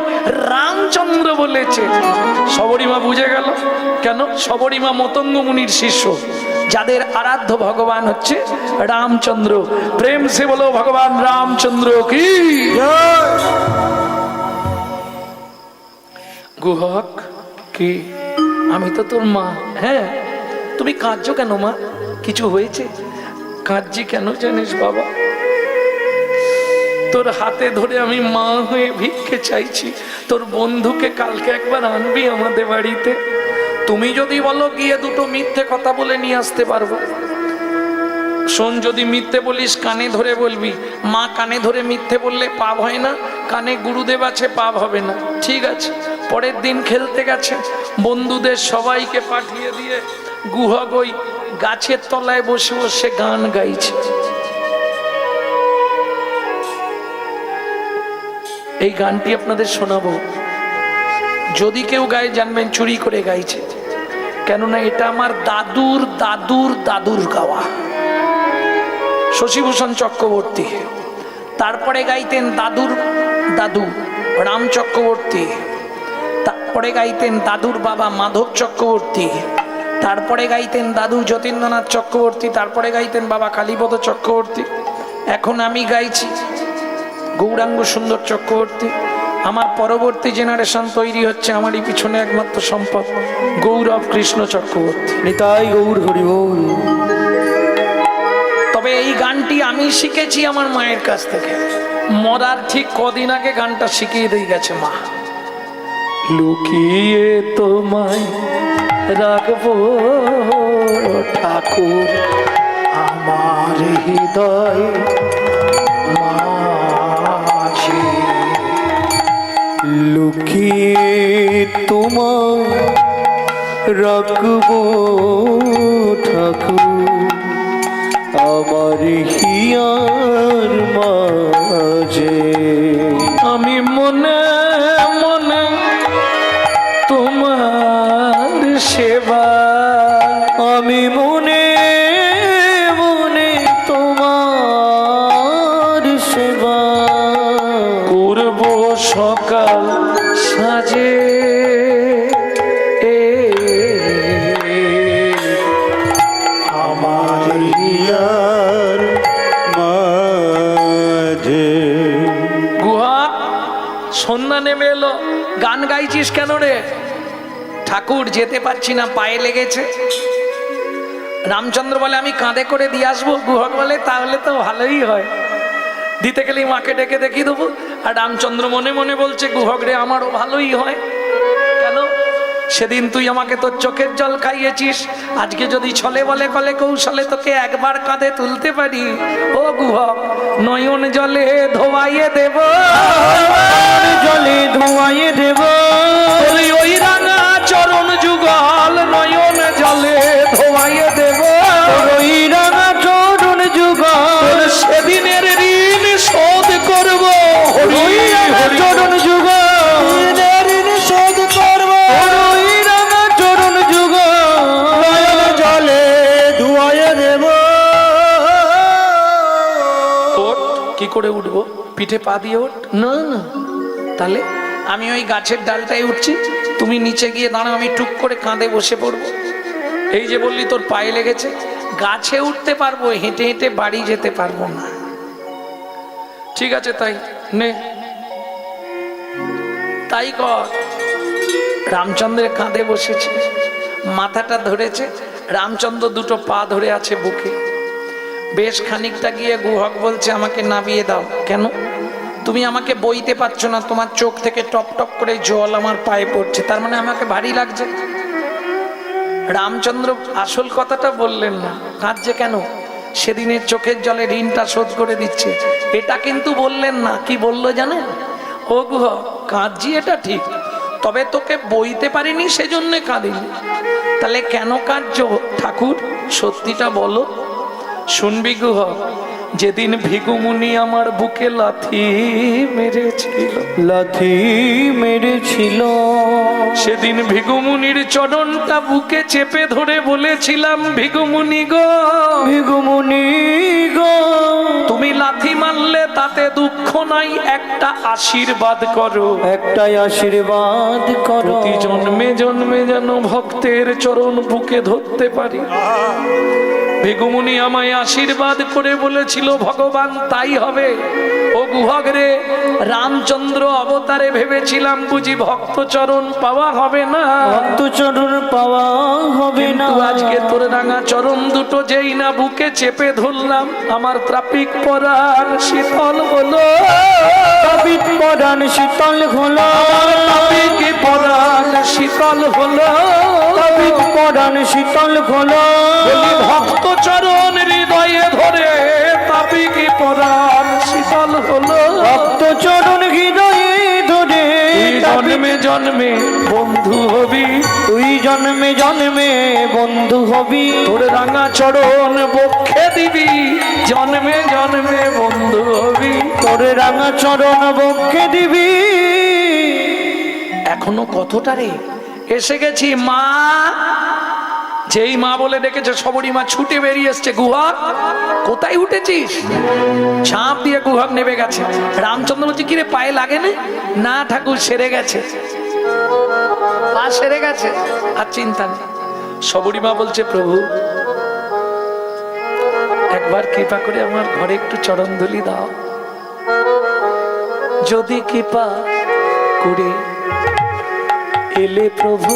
রামচন্দ্র বলেছে। সবরীমা বুঝে গেল। কেন? সবরীমা মতঙ্গ মুনির শিষ্য, যাদের আরাধ্য ভগবান হচ্ছে রামচন্দ্র। প্রেম সে বলো ভগবান রামচন্দ্র কি। গুহক কি, আমি তো তোর মা। হ্যাঁ, তুমি কাঁদছো কেন মা? কিছু হয়েছে? কাঁদছি কেন জানিস বাবা? তোর হাতে ধরে আমি মা হয়ে ভিক্ষে চাইছি, তোর বন্ধুকে কালকে একবার আনবি আমাদের বাড়িতে। তুমি যদি বলো গিয়ে দুটো মিথ্যে কথা বলে নিয়ে আসতে পারবো। শোন, যদি মিথ্যে বলিস কানে ধরে বলবি। মা কানে ধরে মিথ্যে বললে পাপ হয় না, কানে গুরুদেব আছে, পাপ হবে না। ঠিক আছে। পরের দিন খেলতে গেছে, বন্ধুদের সবাইকে পাঠিয়ে দিয়ে গুহক ওই গাছের তলায় বসে বসে গান গাইছে। এই গানটি আপনাদের শোনাবো। যদি কেউ গায়ে জানবেন চুরি করে গাইছে, কেননা এটা আমার দাদুর দাদুর দাদুর গাওয়া। শশীভূষণ চক্রবর্তী। তারপরে গাইতেন দাদুর দাদু রাম চক্রবর্তী। তারপরে গাইতেন দাদুর বাবা মাধব চক্রবর্তী। তারপরে গাইতেন দাদু যতীন্দ্রনাথ চক্রবর্তী। তারপরে গাইতেন বাবা কালীপদ চক্রবর্তী। এখন আমি গাইছি গৌরাঙ্গ সুন্দর চক্রবর্তী। আমার পরবর্তী জেনারেশন তৈরি হচ্ছে, আমারই পিছনে একমাত্র সম্পদ গৌরব কৃষ্ণ চক্রবর্তী। নিতাই গৌর হরি বল। তবে এই গানটি আমি শিখেছি আমার মায়ের কাছ থেকে। মরার ঠিক কদিন আগে গানটা শিখিয়ে দিয়ে গেছে মা। লুকিয়ে তোমায় রাখবো ঠাকুর আমার হৃদয় মাঝে, লুকিয়ে তোমায় রাখবো ঠাকুর আমার হিয়ার মাঝে। আমি মনে মনে তোমার সেবা, আমি মনে মনে তোমার সেবা করব সকাল সাজে। আমার হিয়ার মাঝে। গুহা সন্ধ্যা নেমে এলো, গান গাইছিস কেন রে? ঠাকুর যেতে পারছি না, পায়ে লেগেছে। রামচন্দ্র বলে আমি কাঁধে করে দিয়ে আসবো। গুহক বলে তাহলে তো ভালোই হয়, দিতে গেলেই মাকে ডেকে দেখিয়ে দেবো। আর রামচন্দ্র মনে মনে বলছে গুহক রে, আমারও ভালোই হয়। কেন? সেদিন তুই আমাকে তোর চোখের জল খাইয়েছিস, আজকে যদি ছলে বলে কলে কৌশলে তোকে একবার কাঁধে তুলতে পারি, ও গুহক নয়ন জলে ধোয়াইয়ে দেব, জলে ধোয়াইয়ে দেব ওই রাঙা চরণ যুগল নয়ন জলে ধোয়াইয়ে দেব, ওই রাঙা চরণ যুগল সেদিনের ঋণ শোধ করব, ওই রাঙা চরণ যুগল ঋণ শোধ করব, ওই রাঙা চরণ যুগল নয়ন জলে ধুয়াইয়ে দেব। ওঠ, কি করে উঠবো? পিঠে পা দিয়ে ওঠ। না না, তাহলে আমি ওই গাছের ডালটায় উঠছি, তুমি নিচে গিয়ে দাঁড়াও, আমি টুক করে কাঁধে বসে পড়বো। এই যে বললি তোর পায়ে লেগেছে, গাছে উঠতে পারবো, হেঁটে হেঁটে বাড়ি যেতে পারবো না। ঠিক আছে, তাই নে, তাই কর। রামচন্দ্রের কাঁধে বসেছে, মাথাটা ধরেছে, রামচন্দ্র দুটো পা ধরে আছে বুকে। বেশ খানিকটা গিয়ে গুহক বলছে আমাকে নামিয়ে দাও। কেন? তুমি আমাকে বইতে পারছো না, তোমার চোখ থেকে টপ টপ করে জল আমার পায়ে পড়ছে, তার মানে আমাকে ভারী লাগছে। রামচন্দ্র আসল কথাটা বললেন না। কাঁদছে কেন? সেদিনের চোখের জলে ঋণটা শোধ করে দিচ্ছে, এটা কিন্তু বললেন না। কি বললো জানেন? ও গুহক, কাঁদছি এটা ঠিক, তবে তোকে বইতে পারিনি সেজন্য কাঁদিনি। তাহলে কেন কাঁদছো ঠাকুর? সত্যিটা বলো। শুনবি গুহক, যেদিন ভিগুমুনি আমার বুকে লাথি মেরেছিল, লাথি মেরেছিল সেদিন ভিগুমুনির চরণটা বুকে চেপে ধরে বলেছিলাম, ভিগুমুনি গো, ভিগুমুনি গো, তুমি লাথি মারলে তাতে দুঃখ নাই, একটা আশীর্বাদ করো, একটাই আশীর্বাদ করো, প্রতি জন্মে জন্মে যেন ভক্তের চরণ বুকে ধরতে পারি। ভিগুমুনি আমায় আশীর্বাদ করে বলেছিল, ভগবান তাই হবে। ও গুহক রে, রামচন্দ্র অবতারে ভেবেছিলাম বুঝি ভক্ত চরণ পাওয়া হবে না, ভক্ত চরণ পাওয়া হবে না, কিন্তু আজকে তোর রাঙা চরণ দুটো যেই না বুকে চেপে ধরলাম, আমার ত্রাপিক পরাণ শীতল হলো, তাপিত পরাণ শীতল হলো, ত্রাপিক পরাণ শীতল হলো, তাপিত পরাণ শীতল হলো, বলি ভক্ত চরণ হৃদয়ে ধরে ত্রাপিক পরাণ শীতল হলো। ভক্ত চরণ হৃদয়ে ধরে তুই জন্মে জন্মে বন্ধু হবি, তুই জন্মে জন্মে বন্ধু হবি, তোর রাঙা চরণ বক্ষে দিবি, জন্মে জন্মে বন্ধু হবি। তোর রাঙা চরণ বক্ষে দিবি। এখনো কতটা রে, এসে গেছি মা। যেই মা বলে ডেকেছে সবরী মা ছুটে বেরিয়ে এসছে, গুহা কোথায় উঠেছিস? ঝাঁপ দিয়ে গুহক নেমে গেছে। রামচন্দ্র বলছে, কিরে পায়ে লাগে না? ঠাকুর সেরে গেছে, পা সেরে গেছে, আর চিন্তা নেই। সবরী মা বলছে, প্রভু একবার কৃপা করে আমার ঘরে একটু চরণ ধুলি দাও, যদি কৃপা করে এলে প্রভু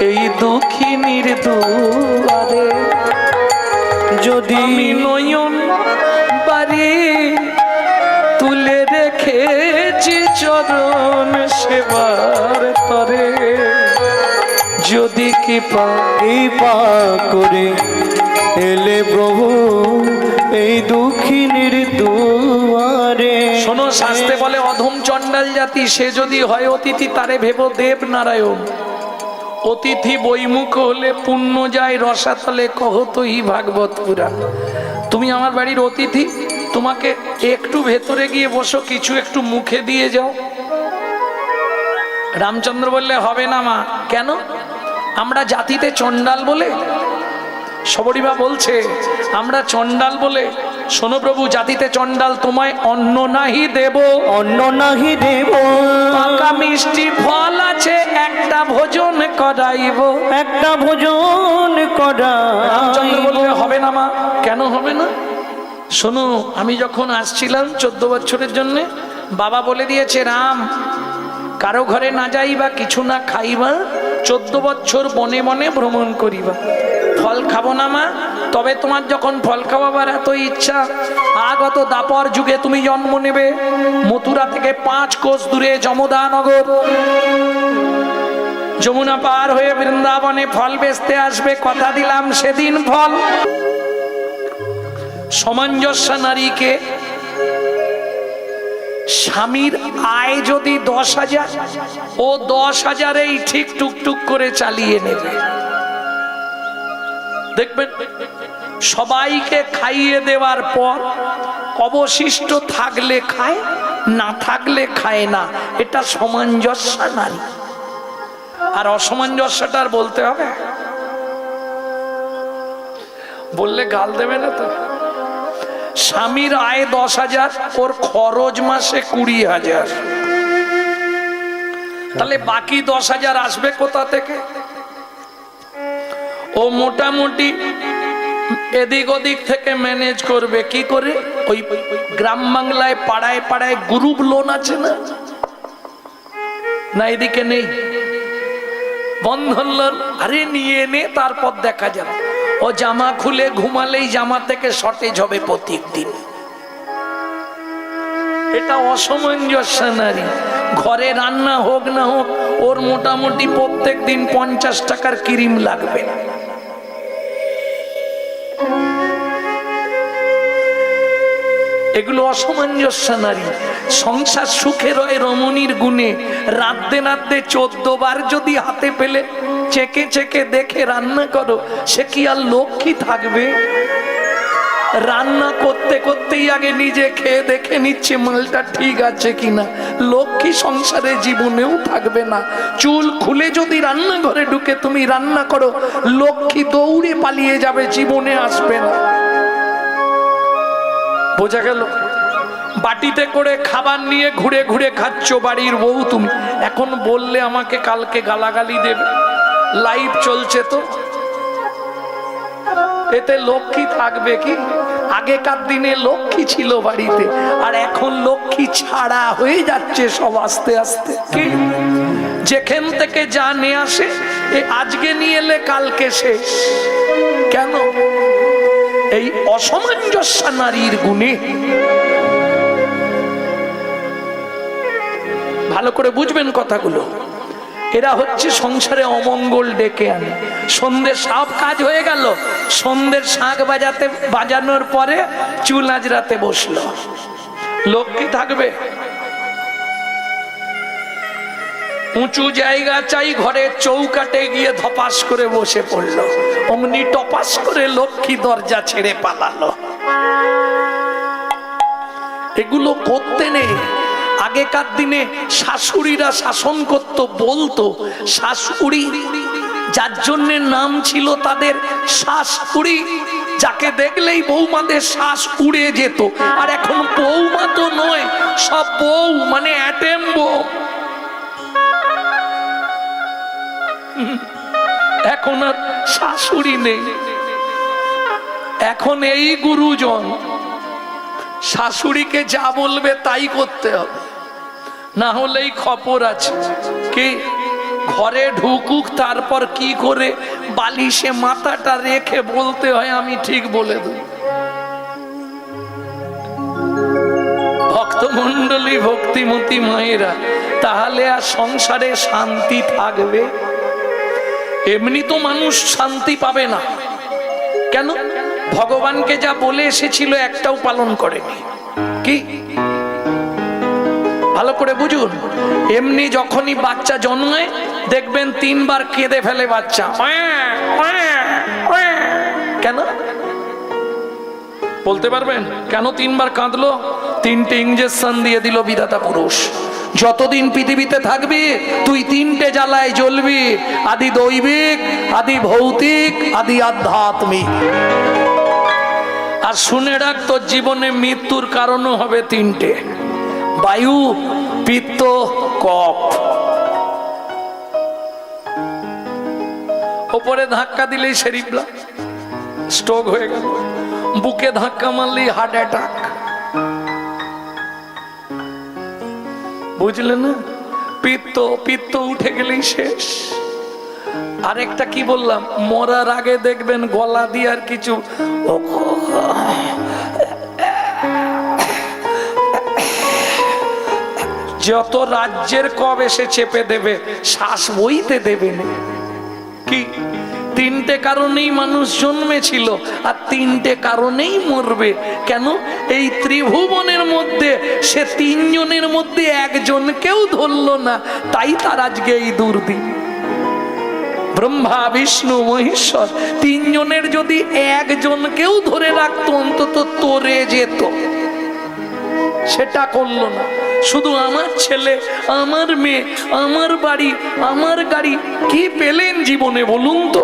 এই দুঃখিনীর দুয়ারে, যদি আমি নয়ন বাড়ি তুলে রেখেছি চরণ সেবার তরে, যদি কৃপা কৃপা করে এলে প্রভু এই দুঃখিনীর দুয়ারে। শোনো, শাস্ত্রে বলে অধম চণ্ডাল জাতি সে যদি হয় অতিথি, তারে ভেব দেব নারায়ণ। অতিথি বৈমুখ হলে পুণ্য যায় রসাতলে, কহতই ভাগবত পুরাণ। তুমি আমার বাড়ির অতিথি, তোমাকে একটু ভেতরে গিয়ে বসো, কিছু একটু মুখে দিয়ে যাও। রামচন্দ্র বললে, হবে না মা। কেন? আমরা জাতিতে চণ্ডাল বলে? সবরীমা বলছে, আমরা চণ্ডাল বলে? শোনো প্রভু, জাতিতে চণ্ডাল, তোমায় অন্ন নাহি দেব, অন্ন নাহি দেব, পাকা মিষ্টি ফল আছে একটা ভোজন করাইব, একটা ভোজন রামচন্দ্র করাইব। বললে, হবে না মা। কেন হবে না? শোনো, আমি যখন আসছিলাম 14 বছরের জন্য, বাবা বলে দিয়েছে, রাম কারো ঘরে না যাইবা, কিছু না খাইবা, 14 বছর বনে বনে ভ্রমণ করিবা, ফল খাবো না মা। তবে তোমার যখন ফল খাওয়াবার এত ইচ্ছা, আগত দাপর যুগে তুমি জন্ম নেবে মথুরা থেকে 5 কোষ দূরে যমুনা নগর, যমুনা পার হয়ে বৃন্দাবনে ফল বেচতে আসবে, কথা দিলাম সেদিন ফল। সমঞ্জস্য নারীকে স্বামীর আয় যদি 10,000, ও 10,000-এই ঠিক টুকটুক করে চালিয়ে নেবে। দেখবেন সবাইকে খাইয়ে দেওয়ার পর অবশিষ্ট থাকলে খায়, না থাকলে খায় না। এটা সামঞ্জস্য নারী। আর অসামঞ্জস্যটার বলতে হবে? বললে গাল দেবে না তো? স্বামীর আয় 10,000, ওর খরচ মাসে 20,000, তাহলে বাকি 10,000 আসবে কোথা থেকে? ও মোটামুটি এদিক ওদিক থেকে ম্যানেজ করবে। কি করে? ওই গ্রাম বাংলায় পাড়ায় পাড়ায় গ্রুপ লোন আছে না? না এদিকে নেই? বন্ধন লোন, আরে নিয়ে নে, তারপর দেখা যাবে। ও জামা খুলে ঘুমালেই জামা থেকে শর্টেজ হবে প্রত্যেক দিন। এটা অসামঞ্জস্য নারী। ঘরে রান্না হোক না হোক, ওর মোটামুটি প্রত্যেক দিন 50 টাকার ক্রিম লাগবে। এগুলো অসামঞ্জস্য নারী। সংসার সুখে রয় রমণীর গুণে, রাঁধতে রাঁধতে 14 বার যদি হাতে পেলে চেকে চেকে দেখে রান্না করো, সে কি আর লক্ষ্মী থাকবে? রান্না করতে করতেই আগে নিজে খেয়ে দেখে নিচ্ছে মালটা ঠিক আছে কিনা। লক্ষ্মী সংসারে জীবনেও থাকবে না। চুল খুলে যদি রান্নাঘরে ঢুকে তুমি রান্না করো, লক্ষ্মী দৌড়ে পালিয়ে যাবে, জীবনে আসবে না। বোঝা গেল? বাটিতে করে খাবার নিয়ে ঘুরে ঘুরে খাচ্ছ বাড়ির বউ তুমি। এখন বললে আমাকে কালকে গালাগালি দেবে। লাইভ চলছে তো, এতে লক্ষ্মী থাকবে কি? আগেকার দিনে লক্ষ্মী ছিল বাড়িতে, আর এখন লক্ষ্মী ছাড়া হয়ে যাচ্ছে সব আস্তে আস্তে। কি যেখান থেকে যা নিয়ে আসে আজকে নিয়ে এলে কালকে শেষ। কেন? এই অসামঞ্জস্য নারীর গুণে। ভালো করে বুঝবেন কথাগুলো। এরা হচ্ছে সংসারে অমঙ্গল ডেকে আনে। সন্ধ্যে সব কাজ হয়ে গেল, সন্ধ্যের শাঁখ বাজানোর পরে চুল আজরাতে বসলো। লক্ষ্মী থাকবে? উঁচু জায়গা চাই, ঘরে চৌকাটে গিয়ে ধপাস করে বসে পড়লো। অমনি টপাস করে লক্ষ্মী দরজা ছেড়ে পালালো। এগুলো করতে নেই। আগেকার দিনে শাশুড়িরা শাসন করত, বলতো শাশুড়ি, যার জন্য নাম ছিল তাদের শাশুড়ি। যাকে দেখলেই বৌমাদের শ্বাস উড়ে যেত। আর এখন বৌমা তো নয়, সব বউ মানে অ্যাটেম বউ। এখন আর শাশুড়ি নেই, এখন এই গুরুজন। শাশুড়িকে যা বলবে তাই করতে হবে, না হলেই খবর আছে। কি ঘরে ঢুকুক, তারপর কি করে বালিশে মাথাটা রেখে বলতে হয় আমি ঠিক বলে দেব। ভক্তমণ্ডলী, ভক্তিমতী মায়েরা, তাহলে আর সংসারে শান্তি থাকবে? এমনি তো মানুষ শান্তি পাবে না। কেন? ভগবানকে যা বলে এসেছিল একটাও পালন করেনি। কি ভালো করে বুঝুন। এমনি যখনই বাচ্চা জন্মায় দেখবেন 3 বার কেঁদে ফেলে বাচ্চা। কেন বলতে পারবেন? কেন 3 বার কাঁদলো? 3টে ইঞ্জেকশন দিয়ে দিল বিধাতা পুরুষ। যতদিন পৃথিবীতে থাকবি তুই 3টে জ্বালায় জ্বলবি, আদি দৈবিক, আদি ভৌতিক, আদি আধ্যাত্মিক। আর শুনে রাখ, তোর জীবনে মৃত্যুর কারণও হবে 3টে: বায়ু, পিত্ত, কফ। ওপরে ধাক্কা দিলেই সেরিব্রাম স্ট্রোক হয়ে গেল, বুকে ধাক্কা মারলেই হার্ট অ্যাটাক। বুঝলেন না? পিত্ত উঠে গেলেই শেষ। আরেকটা কি বললাম? মরার আগে দেখবেন গলা দিয়ে আর কিছু যত রাজ্যের কব এসে চেপে দেবে, শ্বাস বইতে দেবে না। কি 3টে কারণেই মানুষ জন্মেছিল, আর 3টে কারণেই মরবে। কেন? এই ত্রিভুবনের মধ্যে সে 3 জনের মধ্যে একজনকেও ধরলো না, তাই তার আজকে এই দুর্দিন। ব্রহ্মা, বিষ্ণু, মহেশ্বর 3 জনের যদি একজনকেও ধরে রাখতো, অন্তত তরে যেত। সেটা করলো না। শুধু আমার ছেলে, আমার মেয়ে, আমার বাড়ি, আমার গাড়ি। কি পেলেন জীবনে বলুন তো?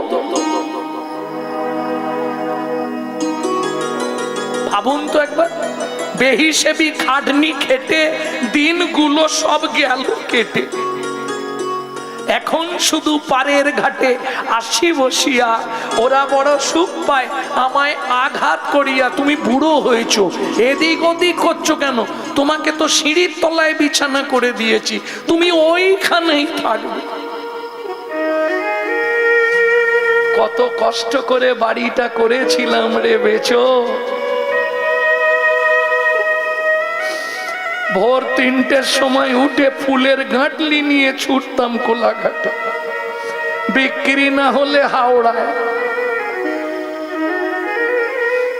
ভাবুন তো একবার। বেহিসেবি খাটনি খেটে দিনগুলো সব গেল কেটে। এখন শুধু পারের ঘাটে আসি বসিয়া, ওরা বড় সুখ পায় আমায় আঘাত করিয়া। তুমি বুড়ো হয়েছো, এদিক ওদিক করছো কেন? তোমাকে তো সিঁড়ির তলায় বিছানা করে দিয়েছি, তুমি ওইখানেই থাকবে। কত কষ্ট করে বাড়িটা করেছিলাম রে বেচো। ভোর 3টের সময় উঠে ফুলের গাঁটলি নিয়ে ছুটতাম কোলাঘাটে, বিক্রি না হলে হাওড়ায়।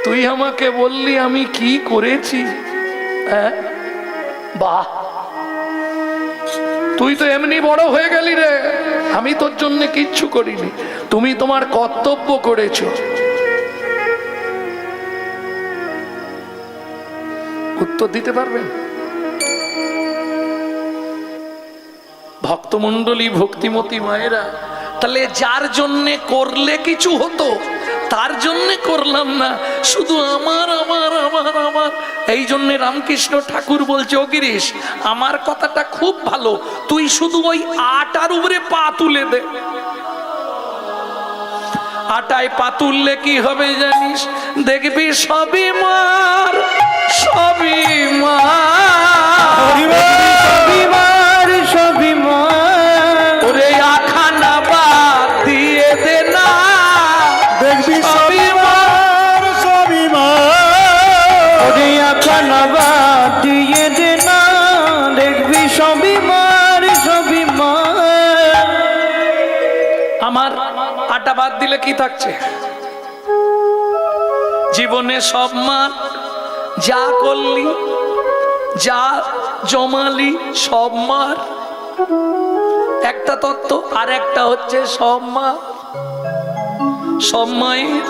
তুই আমাকে বললি আমি কি করেছি? বাহ, তুই তো এমনি বড় হয়ে গেলি রে। আমি তোর জন্য কিচ্ছু করিনি, তুমি তোমার কর্তব্য করেছো। উত্তর দিতে পারবেন? ভক্তমণ্ডলী, ভক্তিমতী মায়েরা, তাহলে যার জন্যে করলে কিছু হতো তার জন্যে করলাম না, শুধু আমার আমার আমার আমার। এই জন্যে রামকৃষ্ণ ঠাকুর বলছে, ও গিরিশ, আমার কথাটা খুব ভালো, তুই শুধু ওই আটার উপরে পা তুলে দে। আটায় পা তুললে কি হবে জানিস? দেখবি সবই মার, সবই মার, সবই মার, সবই মার। ওরে আখানা বাদ দিয়ে দে না, দেখবি সবই মার, সবই মার। ওরে আখানা বাদ দিয়ে দে না, দেখবি সবই মার, সবই মার। আমার আটা বাদ দিলে কি থাকছে? জীবনে সব মার, যা করলি, যা জমালি, সব মার। একটা তত্ত্ব, আর একটা হচ্ছে সব মা, সব মায়ের।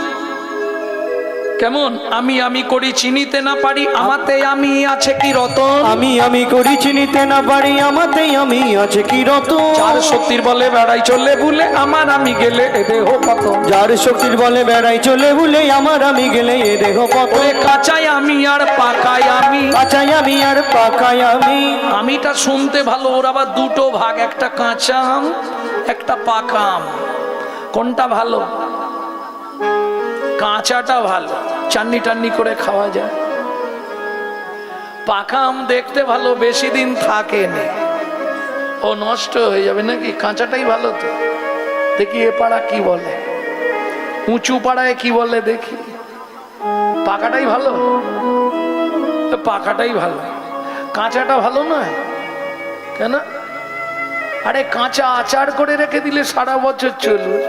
কেমন? আমি আমি করি চিনিতে না পারি, আমাতে আমি আছে কি রতন। আমি আমি করি চিনিতে না পারি, আমাতেই আমি আছে কি রতন। যার শক্তির বলে বেড়াই চলে ভুলে, আমার আমি গেলে এ দেহ পতন। যার শক্তির বলে বেড়াই চলে ভুলে, আমার আমি গেলে এ দেহ পতন। ওরে কাঁচাই আমি আর পাকাই আমি, কাঁচাই আমি আর পাকাই আমি। আমিটা শুনতে ভালো, ওর আবার দুটো ভাগ, একটা কাঁচা আম, একটা পাকা আম। কোনটা ভালো? কাঁচাটা ভালো, চান্নি টান্নি করে খাওয়া যায়। পাকা আম দেখতে ভালো, বেশি দিন থাকে না, ও নষ্ট হয়ে যাবে নাকি। কাঁচাটাই ভালো তো। দেখি এ পাড়া কি বলে, উঁচু পাড়ায় কি বলে দেখি। পাকাটাই ভালো, পাকাটাই ভালো, কাঁচাটা ভালো নয় কেন? আরে কাঁচা আচার করে রেখে দিলে সারা বছর চলবে।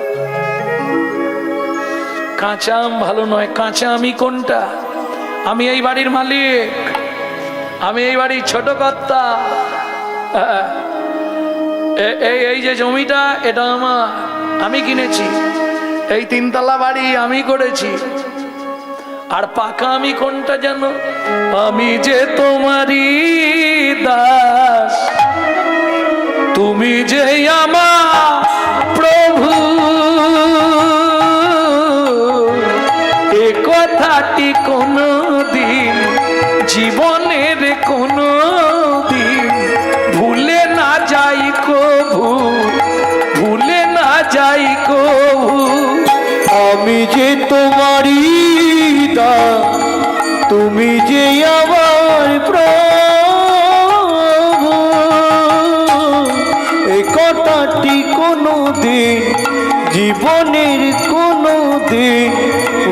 কাঁচা আম ভালো নয়। কাঁচা আমি কোনটা? আমি এই বাড়ির মালিক, আমি এই বাড়ির ছোট কর্তা। এই যে জমিটা, এটা আমার, আমি কিনেছি। এই তিনতলা বাড়ি আমি করেছি। আর পাকা আমি কোনটা জানো? আমি যে তোমারই দাস, তুমি যে আমার প্রভু, এ কথাটি কোনো দিন জীবনের কোনো দিন ভুলে না যাই কভু, ভুলে না যাই কভু। আমি যে তোমারই দাস, তুমি যে আমার প্রভু, এই কথাটি কোনো দিন জীবনের কোনো দিন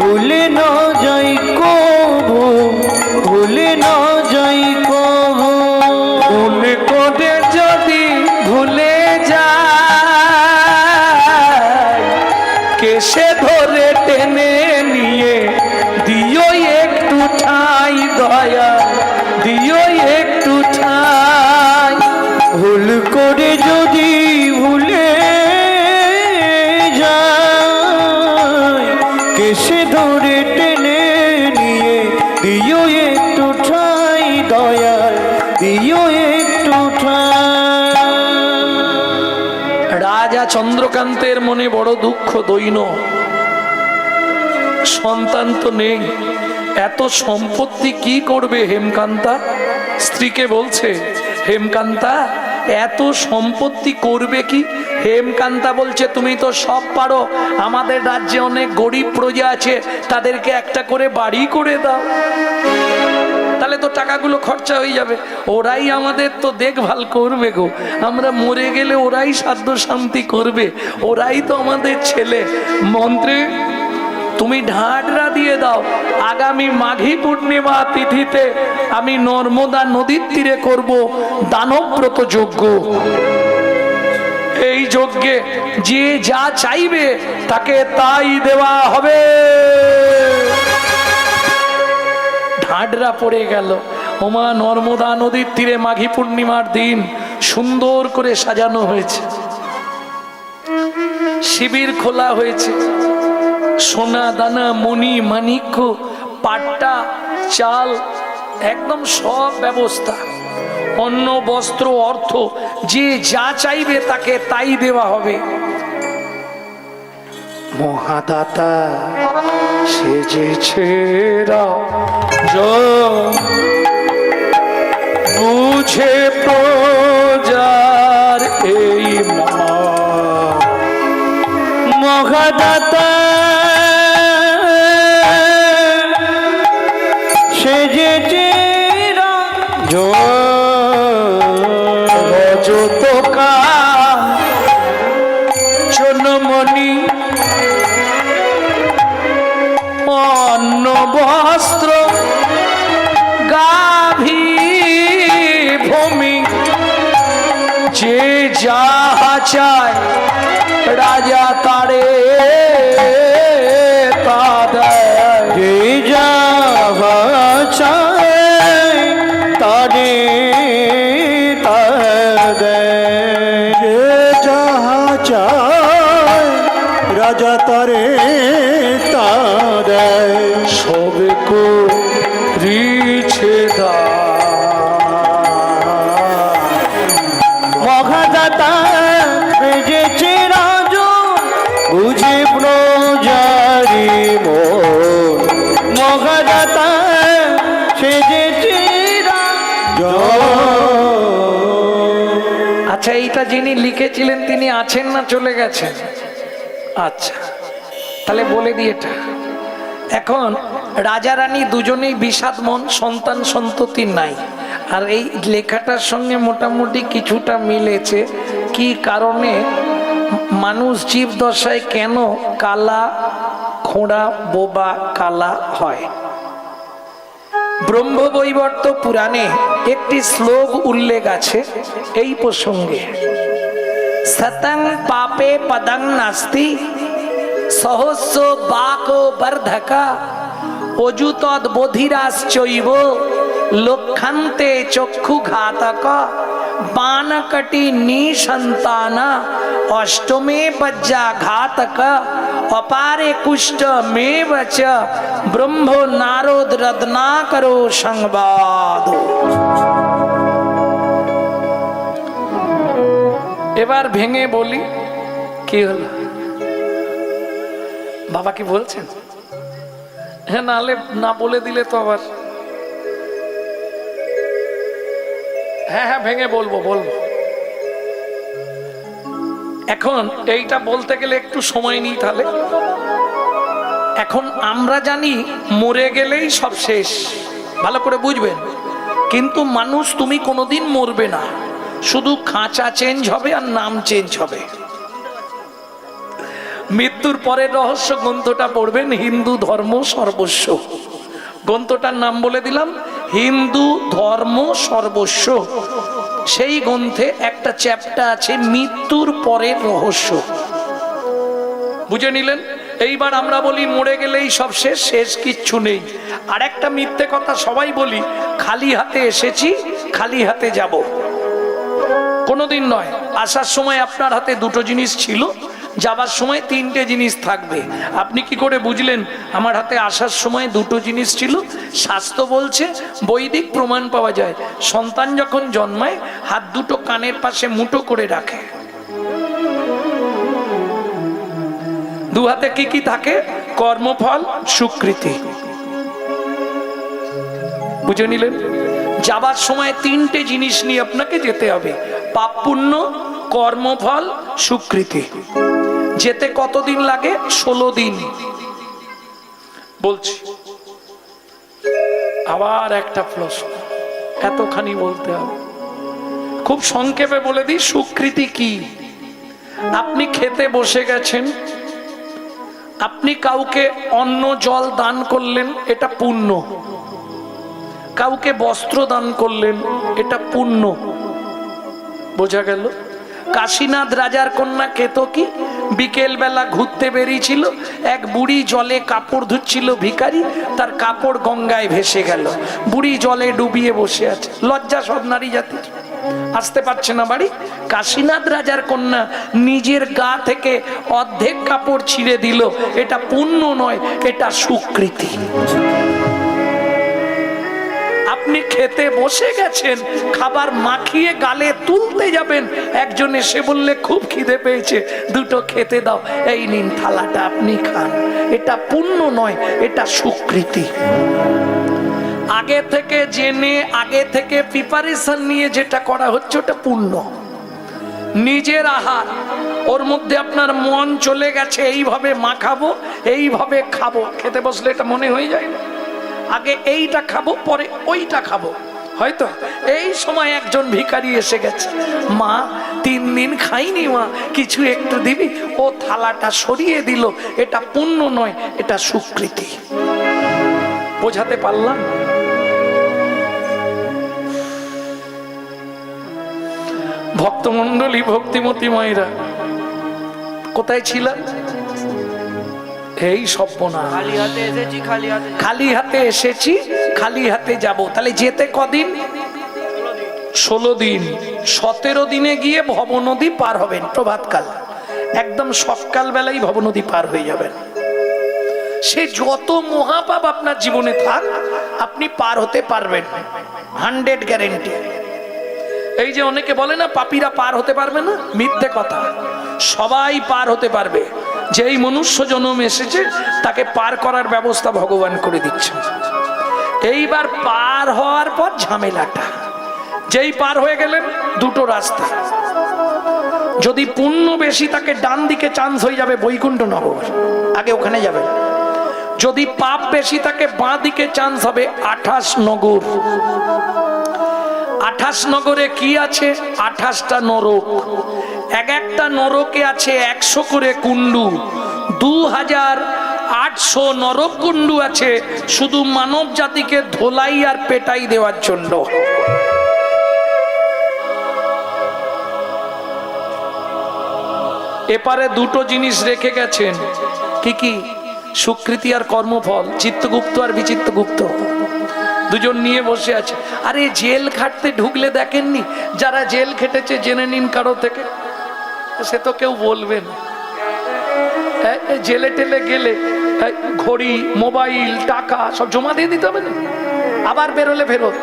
ভুলে না যাই কভু, ভুলে না যাই কভু। ভুল করে যদি ভুলে যায়, কেসে ধরে টেনে নিয়ে দিও একটু ঠাই, দয়া দিও একটু ঠাই। ভুল করে যদি ভুলে যায়, কেসে ধরে টেনে নিয়ে দিও একটু ঠাই, দয়াল দিও একটু ঠাই। রাজা চন্দ্রকান্তের মনে বড় দুঃখ, দৈন্য, সন্তান তো নেই, এত সম্পত্তি কি করবে হেমকান্তা? স্ত্রীকে বলছে, হেমকান্তা এত সম্পত্তি করবে কি? হেমকান্তা বলছে, তুমি তো সব পারো, আমাদের রাজ্যে অনেক গরিব প্রজা আছে, তাদেরকে একটা করে বাড়ি করে দাও, তাহলে তো টাকাগুলো খরচা হয়ে যাবে, ওরাই আমাদের তো দেখভাল করবে গো, আমরা মরে গেলে ওরাই সাধ্য শান্তি করবে, ওরাই তো আমাদের ছেলে। মন্ত্রী তুমি ঢাডরা দিয়ে দাও, আগামী মাঘী পূর্ণিমা তিথিতে আমি নর্মদা নদীর তীরে করব দানব্রত যজ্ঞ। এই যজ্ঞে যে যা চাইবে তাকে তাই দেওয়া হবে। ঢাডরা পড়ে গেল। ওমা, নর্মদা নদীর তীরে মাঘী পূর্ণিমার দিন সুন্দর করে সাজানো হয়েছে, শিবির খোলা হয়েছে, সোনা দানা মণি মাণিক্য পাট্টা চাল একদম সব ব্যবস্থা, অন্ন বস্ত্র অর্থ, যে যা চাইবে তাকে তাই দেওয়া হবে। মহাদাতা সেজেছে বুঝে প্রজার এই মহাদাতা সেজেছে রজতকা চনমণি অন্ন বস্ত্র গাভী ভূমি, যে যাহা চায় রাজা তারে তা দেয়। যে যাহা চায় তারে তা দেয়। যে যাহা চায় রাজা তারে তা দেয়। সবে করিছে মহাদাতা বেজেছে রাজন বুঝে প্রজারি মন। মহাদাতা সেজেছে আচ্ছা, এইটা যিনি লিখেছিলেন তিনি আছেন না চলে গেছেন? আচ্ছা, তাহলে বলে দিই এটা। এখন রাজা রানী দুজনেই বিষাদ মন, সন্তান সন্ততি নাই। আর এই লেখাটার সঙ্গে মোটামুটি কিছুটা মিলেছে। কি কারণে মানুষ জীব দশায় কেন কালা, খোঁড়া, বোবা, কালা হয়? ব্রহ্মবৈবর্ত পুরাণে একটি শ্লোক উল্লেখ আছে এই প্রসঙ্গে। সতং পাপে পদং নাস্তি সহস্র বাকো বর্ধকা অযুতদ বধিরাশ্চৈব লক্ষান্তে চক্ষু ঘাতক বানকটি নিসন্তানা অষ্টমে বজ্জা ঘাতক অপারে কুষ্ঠ মেবচ ব্রহ্ম নারদ রত্নাকরো সংবাদ। এবার ভেঙে বলি কি হলো? বাবা কি বলছেন? হ্যাঁ, নালে না বলে দিলে তো আবার। হ্যাঁ হ্যাঁ, ভেঙে বলবো। এখন এইটা বলতে গেলে একটু সময় নিই তাহলে। এখন আমরা জানি মরে গেলেই সব শেষ, ভালো করে বুঝবেন। কিন্তু মানুষ তুমি কোনোদিন মরবে না, শুধু খাঁচা চেঞ্জ হবে আর নাম চেঞ্জ হবে। মৃত্যুর পরের রহস্য গ্রন্থটা পড়বেন, হিন্দু ধর্ম সর্বস্ব। গ্রন্থটার নাম বলে দিলাম, হিন্দু ধর্ম সর্বস্ব। সেই গ্রন্থে একটা চ্যাপ্টার আছে মৃত্যুর পরের রহস্য। বুঝে নিলেন? এইবার আমরা বলি মরে গেলেই সব শেষ, শেষ কিচ্ছু নেই। আর একটা মিথ্যে কথা সবাই বলি, খালি হাতে এসেছি খালি হাতে যাব। কোনোদিন নয়। আসার সময় আপনার হাতে দুটো জিনিস ছিল, যাবার সময় তিনটে জিনিস থাকবে। আপনি কি করে বুঝলেন আমার হাতে আসার সময় দুটো জিনিস ছিল? শাস্ত্র বলছে, বৈদিক প্রমাণ পাওয়া যায়। সন্তান যখন জন্মায় হাত দুটো কানের পাশে মুঠো করে রাখে। দু হাতে কি কি থাকে? কর্মফল, স্বীকৃতি। বুঝে নিলেন? যাবার সময় তিনটে জিনিস নিয়ে আপনাকে যেতে হবে, পাপ পুণ্য, কর্মফল, স্বীকৃতি। যেতে কতদিন লাগে? 16 দিন। বলছি আবার একটা প্রশ্ন, এতখানি বলতে হবে? খুব সংক্ষেপে বলে দিই, স্বীকৃতি কি? আপনি খেতে বসে গেছেন, আপনি কাউকে অন্ন জল দান করলেন, এটা পুণ্য। কাউকে বস্ত্র দান করলেন, এটা পুণ্য। বোঝা গেল? কাশীনাথ রাজার কন্যা কেতকী বিকেল বেলা ঘুরতে বেরিয়েছিল, এক বুড়ি জলে কাপড় ধুচ্ছিল, ভিখারি, তার কাপড় গঙ্গায় ভেসে গেল। বুড়ি জলে ডুবিয়ে বসে আছে, লজ্জা সব নারী জাতির, আসতে পারছে না বাড়ি। কাশীনাথ রাজার কন্যা নিজের গা থেকে অর্ধেক কাপড় ছিঁড়ে দিল, এটা পুণ্য নয়, এটা স্বীকৃতি। আপনি খেতে বসে গেছেন, খাবার মাখিয়ে গালে তুলতে যাবেন, একজন এসে বললে খুব খিদে পেয়েছে, দুটো খেতে দাও, এই নিন থালাটা আপনি খান। এটা পুণ্য নয়, এটা স্বীকৃতি। আগে থেকে জেনে, আগে থেকে প্রিপারেশন নিয়ে যেটা করা হচ্ছে ওটা পুণ্য। নিজের আহার, ওর মধ্যে আপনার মন চলে গেছে এইভাবে মাখাবো, এইভাবে খাবো, খেতে বসলে এটা মনে হয়ে যায় না, আগে এইটা খাবো পরে ওইটা খাবো। হয়তো এই সময় একজন ভিখারি এসে গেছে, মা 3 দিন খাইনি মা, কিছু একটু দিবি, ও থালাটা সরিয়ে দিল, এটা পুণ্য নয়, এটা স্বীকৃতি। বোঝাতে পারলাম? ভক্তমন্ডলী, ভক্তিমতী মায়েরা, কোথায় ছিলেন? এই সর্বনাশ, খালি হাতে এসেছি, খালি হাতে খালি হাতে এসেছি, খালি হাতে যাব। তাহলে যেতে কদিন? 16 দিন। 17 দিনে গিয়ে ভবনদী পার হবেন প্রভাতকাল, একদম সকাল বেলায় ভবনদী পার হয়ে যাবেন। সে যত মহাপাপ আপনার জীবনে থাক, আপনি পার হতে পারবেন, 100 গ্যারেন্টি। এই যে অনেকে বলে না পাপীরা পার হতে পারবে না, মিথ্যে কথা, সবাই পার হতে পারবে। যেই মনুষ্য জন্ম এসেছে তাকে পার করার ব্যবস্থা ভগবান করে দিচ্ছেন। এইবার পার হওয়ার পর ঝামেলাটা, যেই পার হয়ে গেলেন দুটো রাস্তা, যদি পুণ্য বেশি তাকে ডান দিকে চান্স হয়ে যাবে বৈকুণ্ঠ নগর, আগে ওখানে যাবেন। যদি পাপ বেশি তাকে বাঁ দিকে চান্স হবে 28 নগর। 28 নগরে কি আছে? 28টা নরক। এক একটা নরকে আছে 100 করে কুণ্ডু, 2800 নরক কুণ্ডু আছে শুধু মানব জাতিকে ধোলাই আর পেটাই দেওয়ার জন্য। এপারে দুটো জিনিস রেখে গেছেন, কি কি? স্বীকৃতি আর কর্মফল, চিত্তগুপ্ত আর বিচিত্তগুপ্ত, দুজন নিয়ে বসে আছে। আরে জেল খাটতে ঢুকলে দেখেননি, যারা জেল খেটেছে জেনে নিন কারো থেকে, সে তো কেউ বলবে না। জেলে টেলে গেলে ঘড়ি, মোবাইল, টাকা সব জমা দিয়ে দিতে হবে না, আবার বেরোলে ফেরত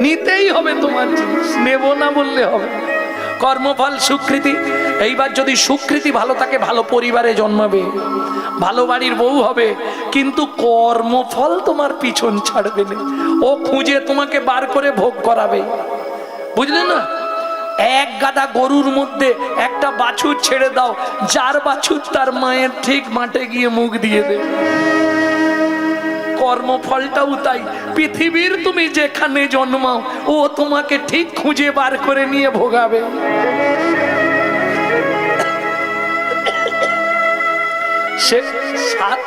নিতেই হবে, তোমার জিনিস নেব না বললে হবে। কর্মফল স্বীকৃতি। এইবার যদি স্বীকৃতি ভালো থাকে, ভালো পরিবারে জন্মাবে, ভালো বাড়ির বউ হবে, কিন্তু কর্মফল তোমার পিছন ছাড়বে না, ও খুঁজে তোমাকে বার করে ভোগ করাবে। বুঝলে না? এক গাদা গরুর মধ্যে একটা বাছুর ছেড়ে দাও, যার বাছুর তার মায়ের ঠিক মাঠে গিয়ে মুখ দিয়ে দেবে। কর্মফলটাও তাই, পৃথিবীর তুমি যেখানে জন্মাও ও তোমাকে ঠিক খুঁজে বার করে নিয়ে ভোগাবে। সে সাত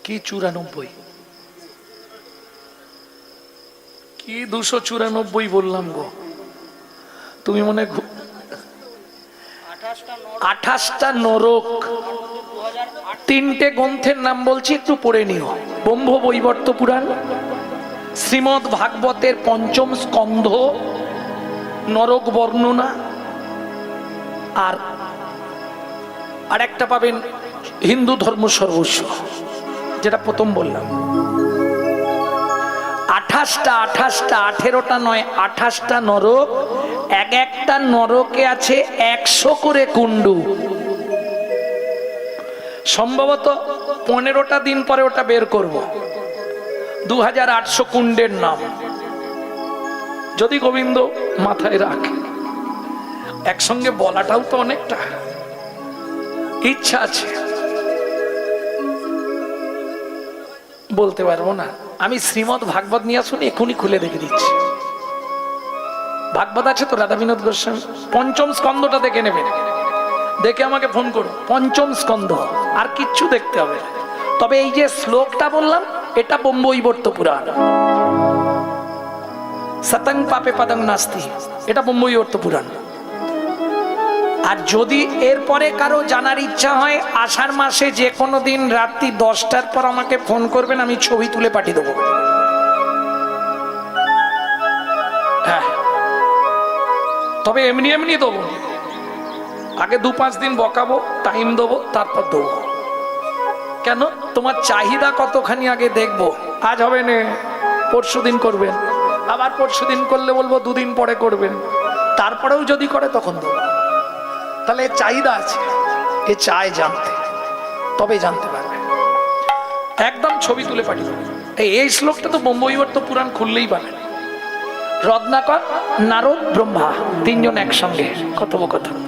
কি 94 কি 294 বললাম গো, তুমি মনে 28টা নরক। 3টে গ্রন্থের নাম বলছি, একটু পড়ে নিও। ব্রহ্ম বৈবর্ত পুরাণ, শ্রীমদ্ ভাগবতের 5ম স্কন্ধ, নরক বর্ণনা, আর একটা পাবেন হিন্দু ধর্ম সর্বস্ব, যেটা প্রথম বললাম। 18টা নয়, 28টা নরক। এক একটা নরকে আছে 100 করে কুণ্ডু। সম্ভবত 15টা দিন পরে ওটা বের করব। 2800 কুণ্ডের নাম, যদি গোবিন্দ মাথায় রাখে। একসঙ্গে বলাটাও তো অনেকটা, ইচ্ছা আছে, বলতে পারবো না। আমি শ্রীমদ্ ভাগবত নিয়ে আসুন, এখনই খুলে দেখে দিচ্ছি। ভাগবত আছে তো রাধা বিনোদ গোস্বামী, 5ম স্কন্ধটা দেখে নেবেন, দেখে আমাকে ফোন করুন। 5ম স্কন্ধ, আর কিচ্ছু দেখতে হবে। তবে এই যে শ্লোকটা বললাম, এটা ব্রহ্মবৈবর্ত পুরাণ, সতং পাপে পদং নাস্তি, এটা ব্রহ্মবৈবর্ত পুরাণ। আর যদি এরপরে কারো জানার ইচ্ছা হয়, আষাঢ় মাসে যে কোনো দিন রাত্রি 10টার পর আমাকে ফোন করবেন, আমি ছবি তুলে পাঠিয়ে দেবো। হ্যাঁ, তবে এমনি এমনি দেবো, আগে 2-5 দিন বকাবো, টাইম দেবো, তারপর দেবো। কেন? তোমার চাহিদা কতখানি আগে দেখবো। আজ হবে না, পরশু দিন করবেন, আবার পরশু দিন করলে বলবো 2 দিন পরে করবেন, তারপরেও যদি করে তখন দেবো। তাহলে এর চাহিদা আছে, এ চায় জানতে, তবে জানতে পারবে। একদম ছবি তুলে পাঠিয়ে দেবো। এই শ্লোকটা তো বোম্বইবর্ত পুরাণ খুললেই পাবেন। রত্নাকর, নারদ, ব্রহ্মা 3 জন একসঙ্গে কথোপকথন।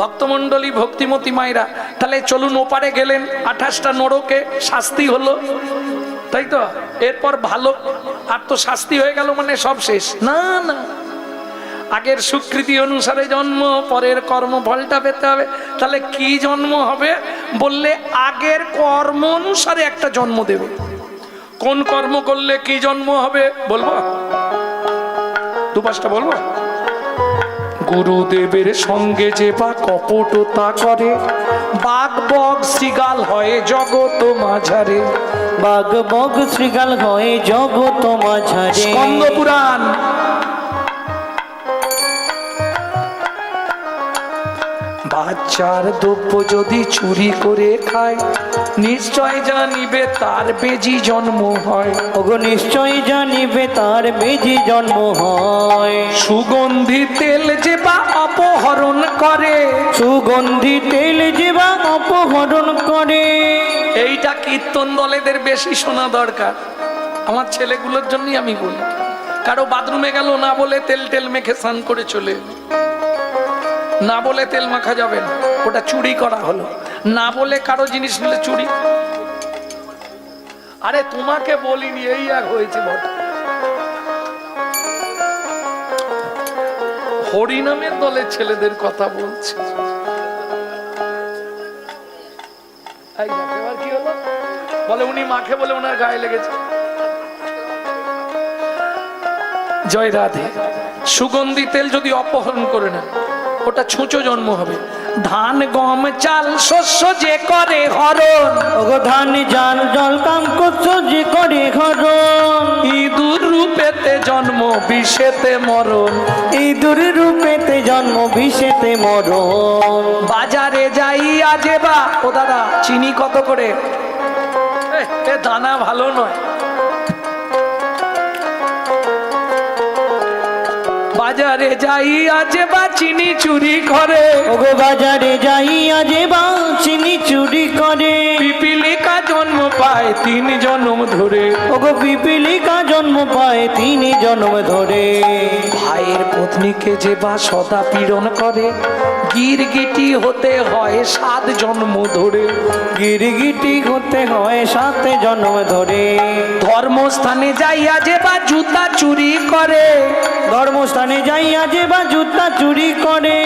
ভক্তমণ্ডলী, ভক্তিমতী মায়েরা, তাহলে চলুন ওপারে গেলেন, 28টা নরকে শাস্তি হলো, তাই তো? এরপর ভালো, আর তো শাস্তি হয়ে গেল মানে সব শেষ না, না। আগের স্বীকৃতি অনুসারে জন্ম, পরের কর্মফলটা পেতে হবে। তাহলে কি জন্ম হবে বললে, আগের কর্ম অনুসারে একটা জন্ম দেবে। কোন কর্ম করলে কি জন্ম হবে বলবো, 2-5টা বলবো। গুরুদেবের সঙ্গে যে বা কপটতা করে, বাঘ বগ শ্রীগাল হয় জগত মাঝারে। বাঘ বগ শ্রীগাল হয় জগত মাঝারে। স্কন্দ পুরাণ। বাচ্চার দ্রব্য যদি চুরি করে খায়, নিশ্চয় জানিবে তার বেজি জন্ম হয়। ওগো নিশ্চয় জানিবে তার বেজি জন্ম হয়। সুগন্ধি তেল যে বা অপহরণ করে, সুগন্ধি তেল যে বা অপহরণ করে। এইটা কীর্তন দলেদের বেশি শোনা দরকার। আমার ছেলেগুলোর জন্যই আমি বলি, কারো বাথরুমে গেল না বলে তেল টেল মেখে স্নান করে চলে এলো। না বলে তেল মাখা যাবে না, ওটা চুরি করা হলো। না বলে কারো জিনিস নিলে চুরি। আরে তোমাকে বলিনি, এই এক হয়েছে বটে। হরিনামের দলের ছেলেদের কথা বলছে। এই দেখ, এবার কি হলো? বলে উনি মাখে বলে ওনার গায়ে লেগেছে। জয় রাধে। সুগন্ধি তেল যদি অপহরণ করে না, ওটা ছুঁচো জন্ম হবে। ধান গম চাল শস্য যে করে হরণ, ওগো ধান জাল জল কাম করছো যে করে হরণ। ইঁদুর রূপেতে জন্ম, বিষেতে মরণ। ইঁদুর রূপেতে জন্ম, বিষেতে মরণ। বাজারে যাইয়া যেবা, ও দাদা চিনি কত করে? এ দানা ভালো নয়। বাজারে যাইয়া যেবা চিনি চুরি করে, ওগো বাজারে যাইয়া যে বা চিনি চুরি করে। পিপিলিকা জন্ম পায় 3 জন্ম ধরে। ওগো পিপিলিকা জন্ম পায় 3 জন্ম ধরে। ভাইয়ের পত্নীকে যে বা সদা পীড়ন করে, গিরগিটি হতে হয় 7 জন্ম ধরে। গিরগিটি হতে হয় 7 জন্ম ধরে। ধর্মস্থানে যাইয়া যে বা জুতা চুরি করে, ধর্মস্থানে যাইয়া যে বা জুতা চুরি করে।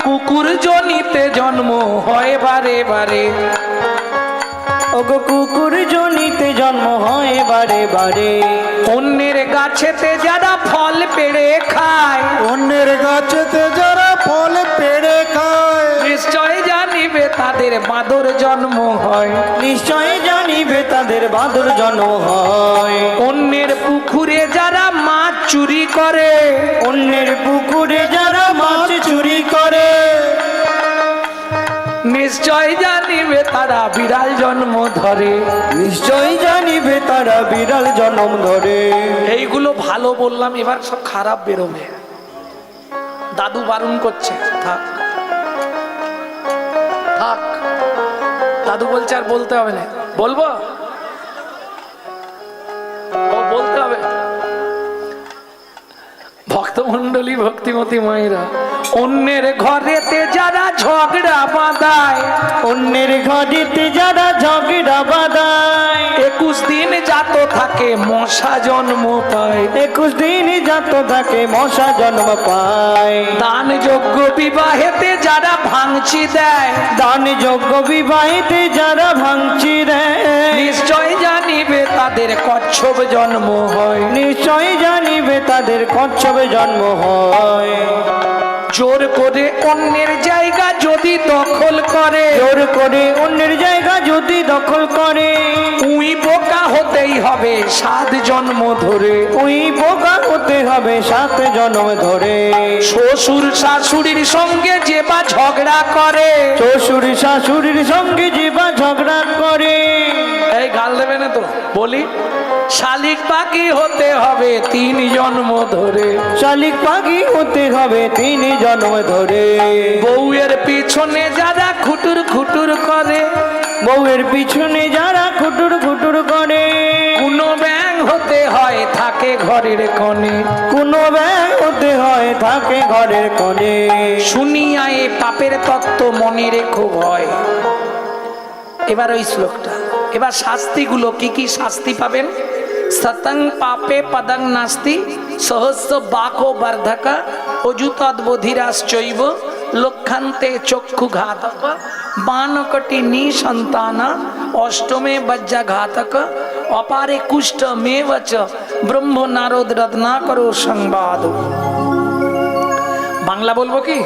কুকুর জনিতে জন্ম হয় বারে বারে। ওগো কুকুর জনিতে জন্ম হয় বারে বারে। অন্যের গাছেতে যারা ফল পেড়ে খায়, অন্যের গাছেতে যারা ফল পেড়ে খায়, নিশ্চয় জানিবে তাদের বাঁদর জন্ম হয়। নিশ্চয় জানিবে তাদের বাদর জন্ম হয়। অন্যের পুকুরে যারা মাছ চুরি করে, অন্যের পুকুরে যারা মাছ চুরি করে, নিশ্চয় জানিবে তারা বিড়াল জন্ম ধরে। নিশ্চয় জানিবে তারা বিড়াল জন্ম ধরে। এইগুলো ভালো বললাম, এবার সব খারাপ বেরোবে। দাদু বারণ করছে, থাক থাক। দাদু বলছে আর বলতে হবে না। বলবো? ও বলতে হবে। ভক্তমণ্ডলী, ভক্তিমতী মায়েরা, অন্যের ঘরেতে যারা ঝগড়া বাঁধায়, অন্যের ঘরেতে যারা ঝগড়া বাঁধায়, 21 দিন জাত থাকে মশা জন্ম পায়। 21 দিন জাত থাকে মশা জন্ম পায়। দান যোগ্য বিবাহেতে যারা ভাঙচি দেয়, দান যোগ্য বিবাহিতে যারা ভাঙচি দেয়, নিশ্চয় জানিবে তাদের কচ্ছপ জন্ম হয়। নিশ্চয় জানিবে তাদের কচ্ছপে জন্ম হয়। জোর করে অন্যের জায়গা যদি দখল করে, জোর করে অন্যের জায়গা যদি দখল করে, উই বোকা হতেই হবে 7 জন্ম ধরে। ওই বোকা হতে হবে 7 জন্ম ধরে। শ্বশুর শাশুড়ির সঙ্গে যে বা ঝগড়া করে, শ্বশুর শাশুড়ির সঙ্গে যে বা ঝগড়া করে, এই গাল দেবে না তো বলি, শালিক পাখি হতে হবে 3 জন্ম ধরে। শালিক পাখি হতে হবে 3 জন্ম ধরে। বউয়ের পিছনে যারা খুটুর খুটুর করে, বউয়ের পিছনে যারা খুটুর খুটুর করে, কোনো ব্যাং হতে হয় থাকে ঘরের কোণে। কোনো ব্যাগ হতে হয় থাকে ঘরের কোণে। শুনিয়া এ পাপের তত্ত্ব মনে রেখো ভয়। এবার ওই শ্লোকটা, এবার শাস্তিগুলো কি কি শাস্তি পাবেন। সতং পাপে পদং নাস্তি সহস্র বাকো বর্ধকা অযুতদ্বোধিরাশ্চৈব লক্ষান্তে চক্ষু ঘাতক বানকটি নিসন্তানা অষ্টমে বজ্জা ঘাতক অপারে কুষ্ঠ মেবচ ব্রহ্ম নারদ রত্নাকরো সংবাদ। বাংলা বলবো কি?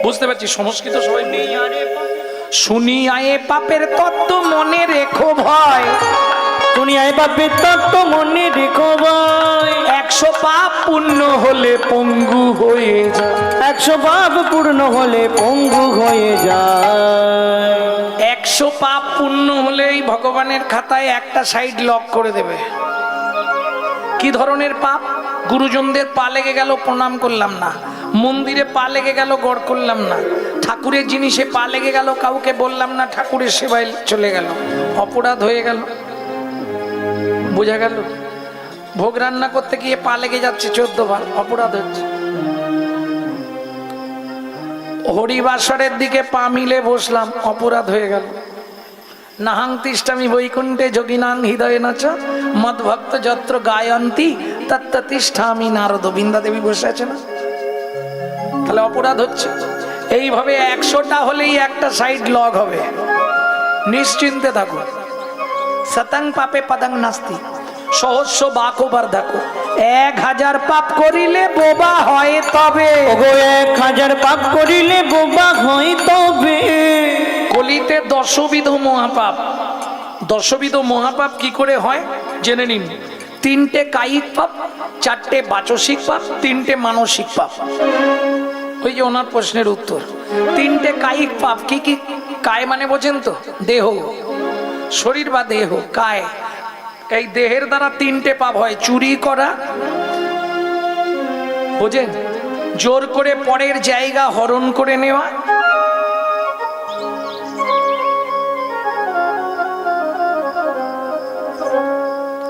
বুঝতে পারছি, সংস্কৃত সবাই নেই। শুনিয়ায়ে পাপের তত্ত্ব মনে রেখো ভয়। দুনিয়ায় পাপের তত্ত্ব মনে রেখো ভাই। 100 পাপ পূর্ণ হলে পঙ্গু হয়ে যায়। 100 পাপ পূর্ণ হলে পঙ্গু হয়ে যায়। 100 পাপ পূর্ণ হলেই ভগবানের খাতায় একটা সাইড লক করে দেবে। কি ধরনের পাপ? গুরুজনদের পা লেগে গেল প্রণাম করলাম না, মন্দিরে পা লেগে গেল গড় করলাম না, ঠাকুরের জিনিসে পা লেগে গেল কাউকে বললাম না, ঠাকুরের সেবায় চলে গেল, অপরাধ হয়ে গেল। বোঝা গেল? ভোগ রান্না করতে গিয়ে পা লেগে যাচ্ছে 14 বার, অপরাধ হচ্ছে। হরিবাসরের দিকে পা মিলে বসলাম, অপরাধ হয়ে গেল। নাহাং তিষ্ঠামি বৈকুণ্ঠে যোগিনাং হৃদয়ে নাচ মদ্ভক্ত যত্র গায়ন্তী তত্র তিষ্ঠামি নারদ। বৃন্দা দেবী বসে আছে না, তাহলে অপরাধ হচ্ছে। এইভাবে 100টা হলেই একটা সাইড লগ হবে, নিশ্চিন্তে থাকো। সতং পাপে পদং নাস্তি সহস্র বাকো বর্ধকো। 1000 পাপ করিলে বোবা হয় তবে। ওগো 1000 পাপ করিলে বোবা হয় তবে। কলিতে 10বিধ মহাপাপ। 10বিধ মহাপাপ কি করে হয় জেনে নিন। 3টে কায়িক পাপ, 4টে বাচসিক পাপ, 3টে মানসিক পাপ। ওই যে ওনার প্রশ্নের উত্তর। 3টে কায়িক পাপ কি কি? কায় মানে বোঝেন তো, দেহ, শরীর বা দেহ, কায়। এই দেহের দ্বারা 3টে পাপ হয়। চুরি করা, বোঝেন, জোর করে পরের জায়গা হরণ করে নেওয়া,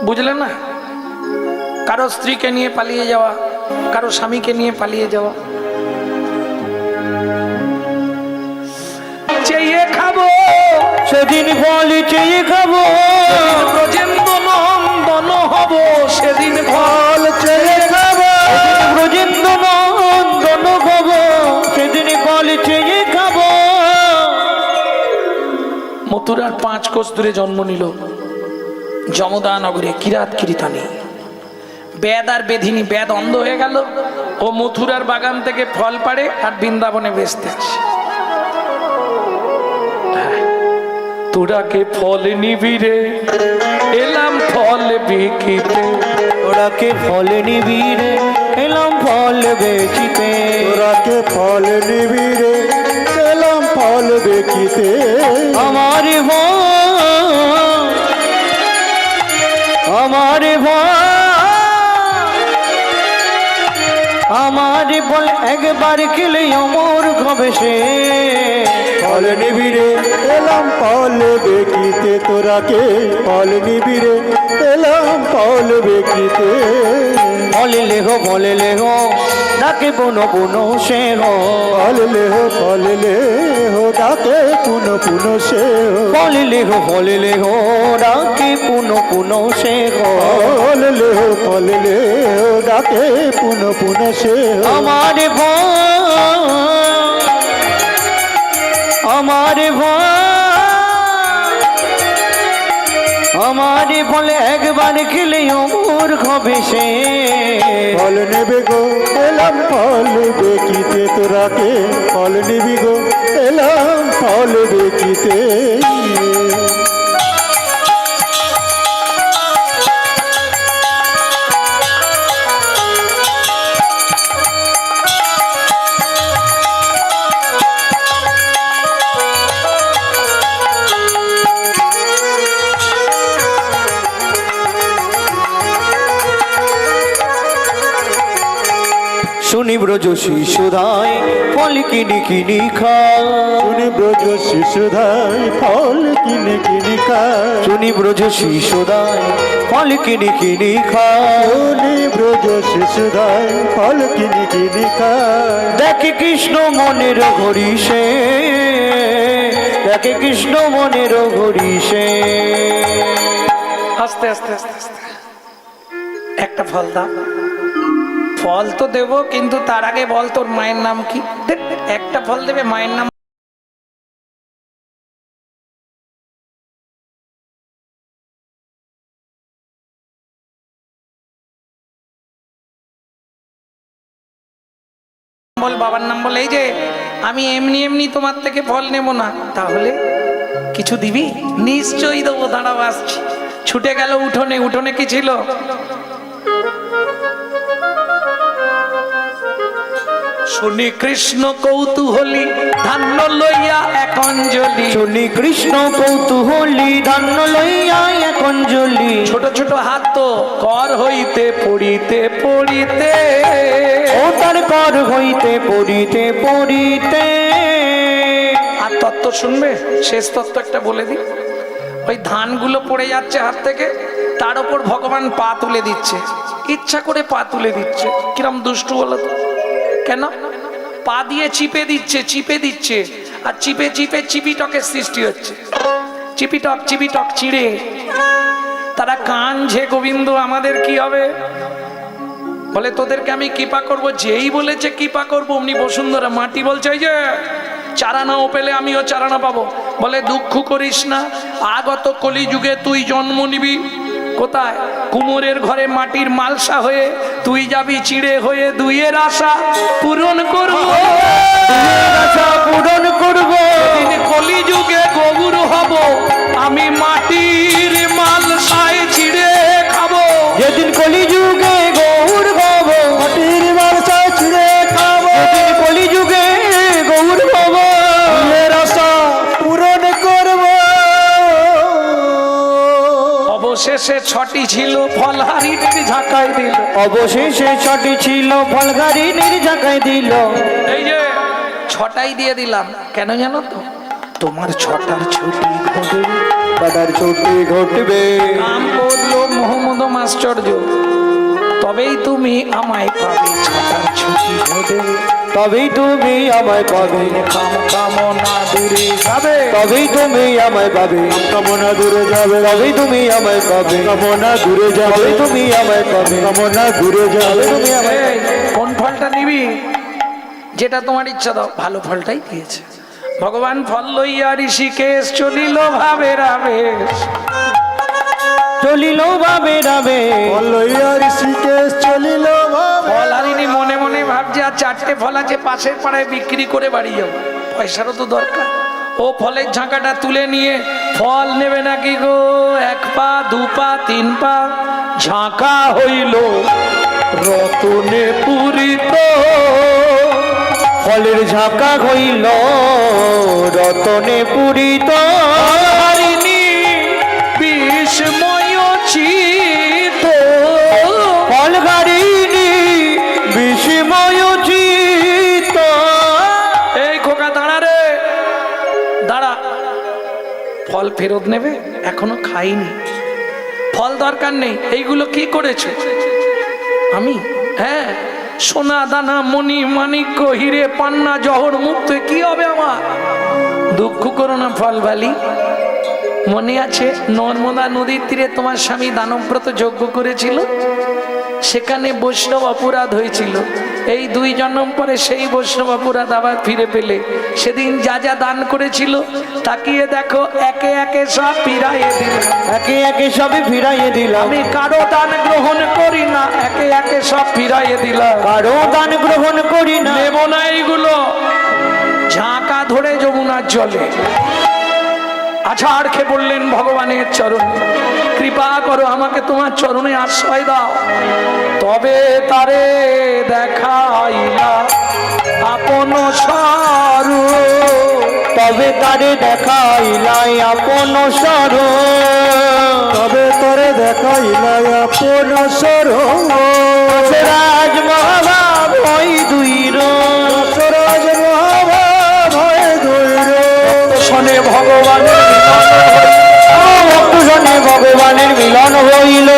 বুঝলেন না? কারো স্ত্রীকে নিয়ে পালিয়ে যাওয়া, কারো স্বামীকে নিয়ে পালিয়ে যাওয়া। চেয়ে খাবো সেদিন ফল চেয়ে খাবো, ব্রজেন্দ্র নন্দন হব সেদিন ফল চেয়ে খাবো। ব্রজেন্দ্র নন্দন হব সেদিন ফল চেয়ে খাবো। মথুরার 5 কোষ দূরে জন্ম নিল যমদা নগরে কিরাত কিরিতানি। বেদ আর বেধিনী, বেদ অন্ধ হয়ে গেল, ও মথুরার বাগান থেকে ফল পাড়ে আর বৃন্দাবনে বেচতে আসে। তোরাকে ফল নিবিরে এলাম ফল বিকিতে। তোরাকে ফল নিবিরে এলাম ফল বেচিতে। তোরাকে ফল নিবিরে এলাম ফল দেখিতে। আমার ভয়, আমার ভয়, আমার ফল একবার খেলে অমর হবে সে। ফল নিবিরে এলাম ফল দেখিতে। তোরাকে ফল নিবিরে এলাম ফল দেখিতে। ফলে লেহ ডাকে পুনো পুনো সে হো। ফল লেহ ডাকে পুনো পুনো সে হো। ফলে লেহ ডাকে পুনো পুনো সে হো। ফল লেহ ডাকে পুনো পুনো সে হো। আমার ভয়, আমার ভয়, আমার ফলে একবার খেলে অমর হবে সে। ফল নেবে গো এলাম ফল দেখিতে। তোরাকে ফল নিবি গো এলাম ফল দেখিতে। ব্রজ শিশুদায় ফল কিনি কিনি খায় শুনি ব্রজ শিশুধায় ফল কিনে কিনে খায় শুনি ব্রজ শিশুদায় ফল কিনি কিনি খায় শুনি ব্রজ শিশুধায় ফল কিনে কিনে খায় দেখে কৃষ্ণ মনের হরিষে দেখে কৃষ্ণ মনের হরিষে আস্তে আস্তে আস্তে আস্তে একটা ফল দাও। ফল তো দেবো, কিন্তু তার আগে বল তোর মায়ের নাম কি? একটা ফল দেবে, মায়ের নাম বল, বাবার নাম বল। এই যে আমি এমনি এমনি তোমার থেকে ফল নেব না, তাহলে কিছু দিবি? নিশ্চয়ই দেবো, দাঁড়াও আসছি। ছুটে গেল উঠোনে। উঠোনে কি ছিল? শুনি কৃষ্ণ কৌতূহলী ধান্য লইয়া এক অঞ্জলি। শুনি কৃষ্ণ কৌতূহলী ধান্য লইয়া এক অঞ্জলি। ছোট ছোট হাত তো কর হইতে পড়িতে পড়িতে, ও তার কর হইতে পড়িতে পড়িতে। আর তত্ত্ব শুনবে? শেষ তত্ত্ব একটা বলে দিই। ওই ধানগুলো পড়ে যাচ্ছে হাত থেকে, তার উপর ভগবান পা তুলে দিচ্ছে, ইচ্ছা করে পা তুলে দিচ্ছে। কিরম দুষ্টু বলো তো? কেন? পা দিয়ে চিপে দিচ্ছে, চিপে দিচ্ছে, আর চিপে চিপে চিপিটকের সৃষ্টি হচ্ছে। চিপিটক চিপিটক চিড়ে তারা কাঁদছে, গোবিন্দ আমাদের কি হবে? বলে তোদেরকে আমি কৃপা করব। যেই বলেছে কৃপা করবো অমনি বসুন্ধরা মাটি বলছে ওই যে চারানাও পেলে আমিও চারানা পাবো। বলে দুঃখ করিস না, আগত কলিযুগে তুই জন্ম নিবি কোথায়? কুমোরের ঘরে মাটির মালসা হয়ে। তুই যাবি চিড়ে হয়ে, দুইয়ের আশা পূরণ করবো, পূরণ করব। কলিযুগে গৌর হব, আমি মাটির মালসায় চিড়ে খাবো। যেদিন কলিযুগে গৌর হব, মাটির মালসা ছিঁড়ে খাবো, যেদিন কলিযুগে গৌর হব, এর আশা পূরণ করবো। অবশেষে ছটি ছিল ফলহারিটি ঝাঁকাই দিল। অবশেষে ছটি ছিল ফলগাড়ি নির্ঝাকাই দিল। এই যে ছটাই দিয়ে দিলাম, কেন জানো তো? তোমার ছটার ছুটি ঘটবে, দাদার ছুটি ঘটবে, কাম করলো মোহাম্মদ আশ্চর্য, তবেই তুমি আমায় পাবে। ছটার ছুটি ঘটবে, তবেই তুমি আমায় পাবে। কাম কামনা দূরে যাবে, তবেই তুমি আমায় পাবে। কামনা দূরে যাবে, তবেই তুমি আমায় পাবে। কামনা দূরে যাবে, তবেই তুমি আমায় পাবে। কামনা দূরে যাবে। তুমি আমায় এই, কোন ফলটা নিবি? যেটা তোমার ইচ্ছা দাও। ভালো ফলটাই দিয়েছে ভগবান। ফল লইয়া ঋষিকেশ চলিল ভাবের আবেশ। চলিল ভাবে রাবে, লইয়া ঋষিকেশ চলিল ভাবে। ফল হারিনি মনে মনে ভাবছে আর চারটে ফল আছে পাশের পাড়ায় বিক্রি করে বাড়ি যাবো, পয়সারও তো দরকার। ও ফলের ঝাঁকাটা তুলে নিয়ে ফল নেবে নাকি গো? এক পা দু পা তিন পা ঝাঁকা হইল রতনে পূরিত। ফলের ঝাঁকা হইল রতনে পূরিত। হারিনি বিস্ময় চিত, ফল গাড়িনি বিস্ময় চিত। এই খোকা দাঁড়া রে, দাঁড়া। ফল ফেরত নেবে? এখনো খাইনি, ফল দরকার নেই। এইগুলো কি করেছো? আমি? হ্যাঁ, সোনা দানা মণি মাণিক্য হিরে পান্না জহর মুক্ত, কি হবে আমার? দুঃখ করো না ফল বালি। মনে আছে নর্মদা নদীর তীরে তোমার স্বামী দানব্রত যজ্ঞ করেছিল? সেখানে বৈষ্ণব অপরাধ হয়েছিল। এই 2 জন্ম পরে সেই বৈষ্ণব অপরাধ আবার ফিরে পেলে। সেদিন যা যা দান করেছিল তাকিয়ে দেখো, একে একে সব ফিরাইয়ে দিল। একে একে সবে ফিরাইয়ে দিলাম। আমি কারো দান গ্রহণ করি না, একে একে সব ফিরাইয়ে দিলাম। কারো দান গ্রহণ করি না। নেব না এইগুলো। ঝাঁকা ধরে যমুনার জলে আছাড় খেয়ে বললেন ভগবানের চরণ, কৃপা করো আমাকে তোমার চরণে আশ্রয় দাও। তবে তারে দেখাইলা আপন স্বরূপ, তবে তারে দেখাইলাই আপন স্বরূপ। তবে তোরে দেখাইলাই আপন স্বরূপ। রাজ মহাভাব ওই দুই প্রাণের মিলন হইল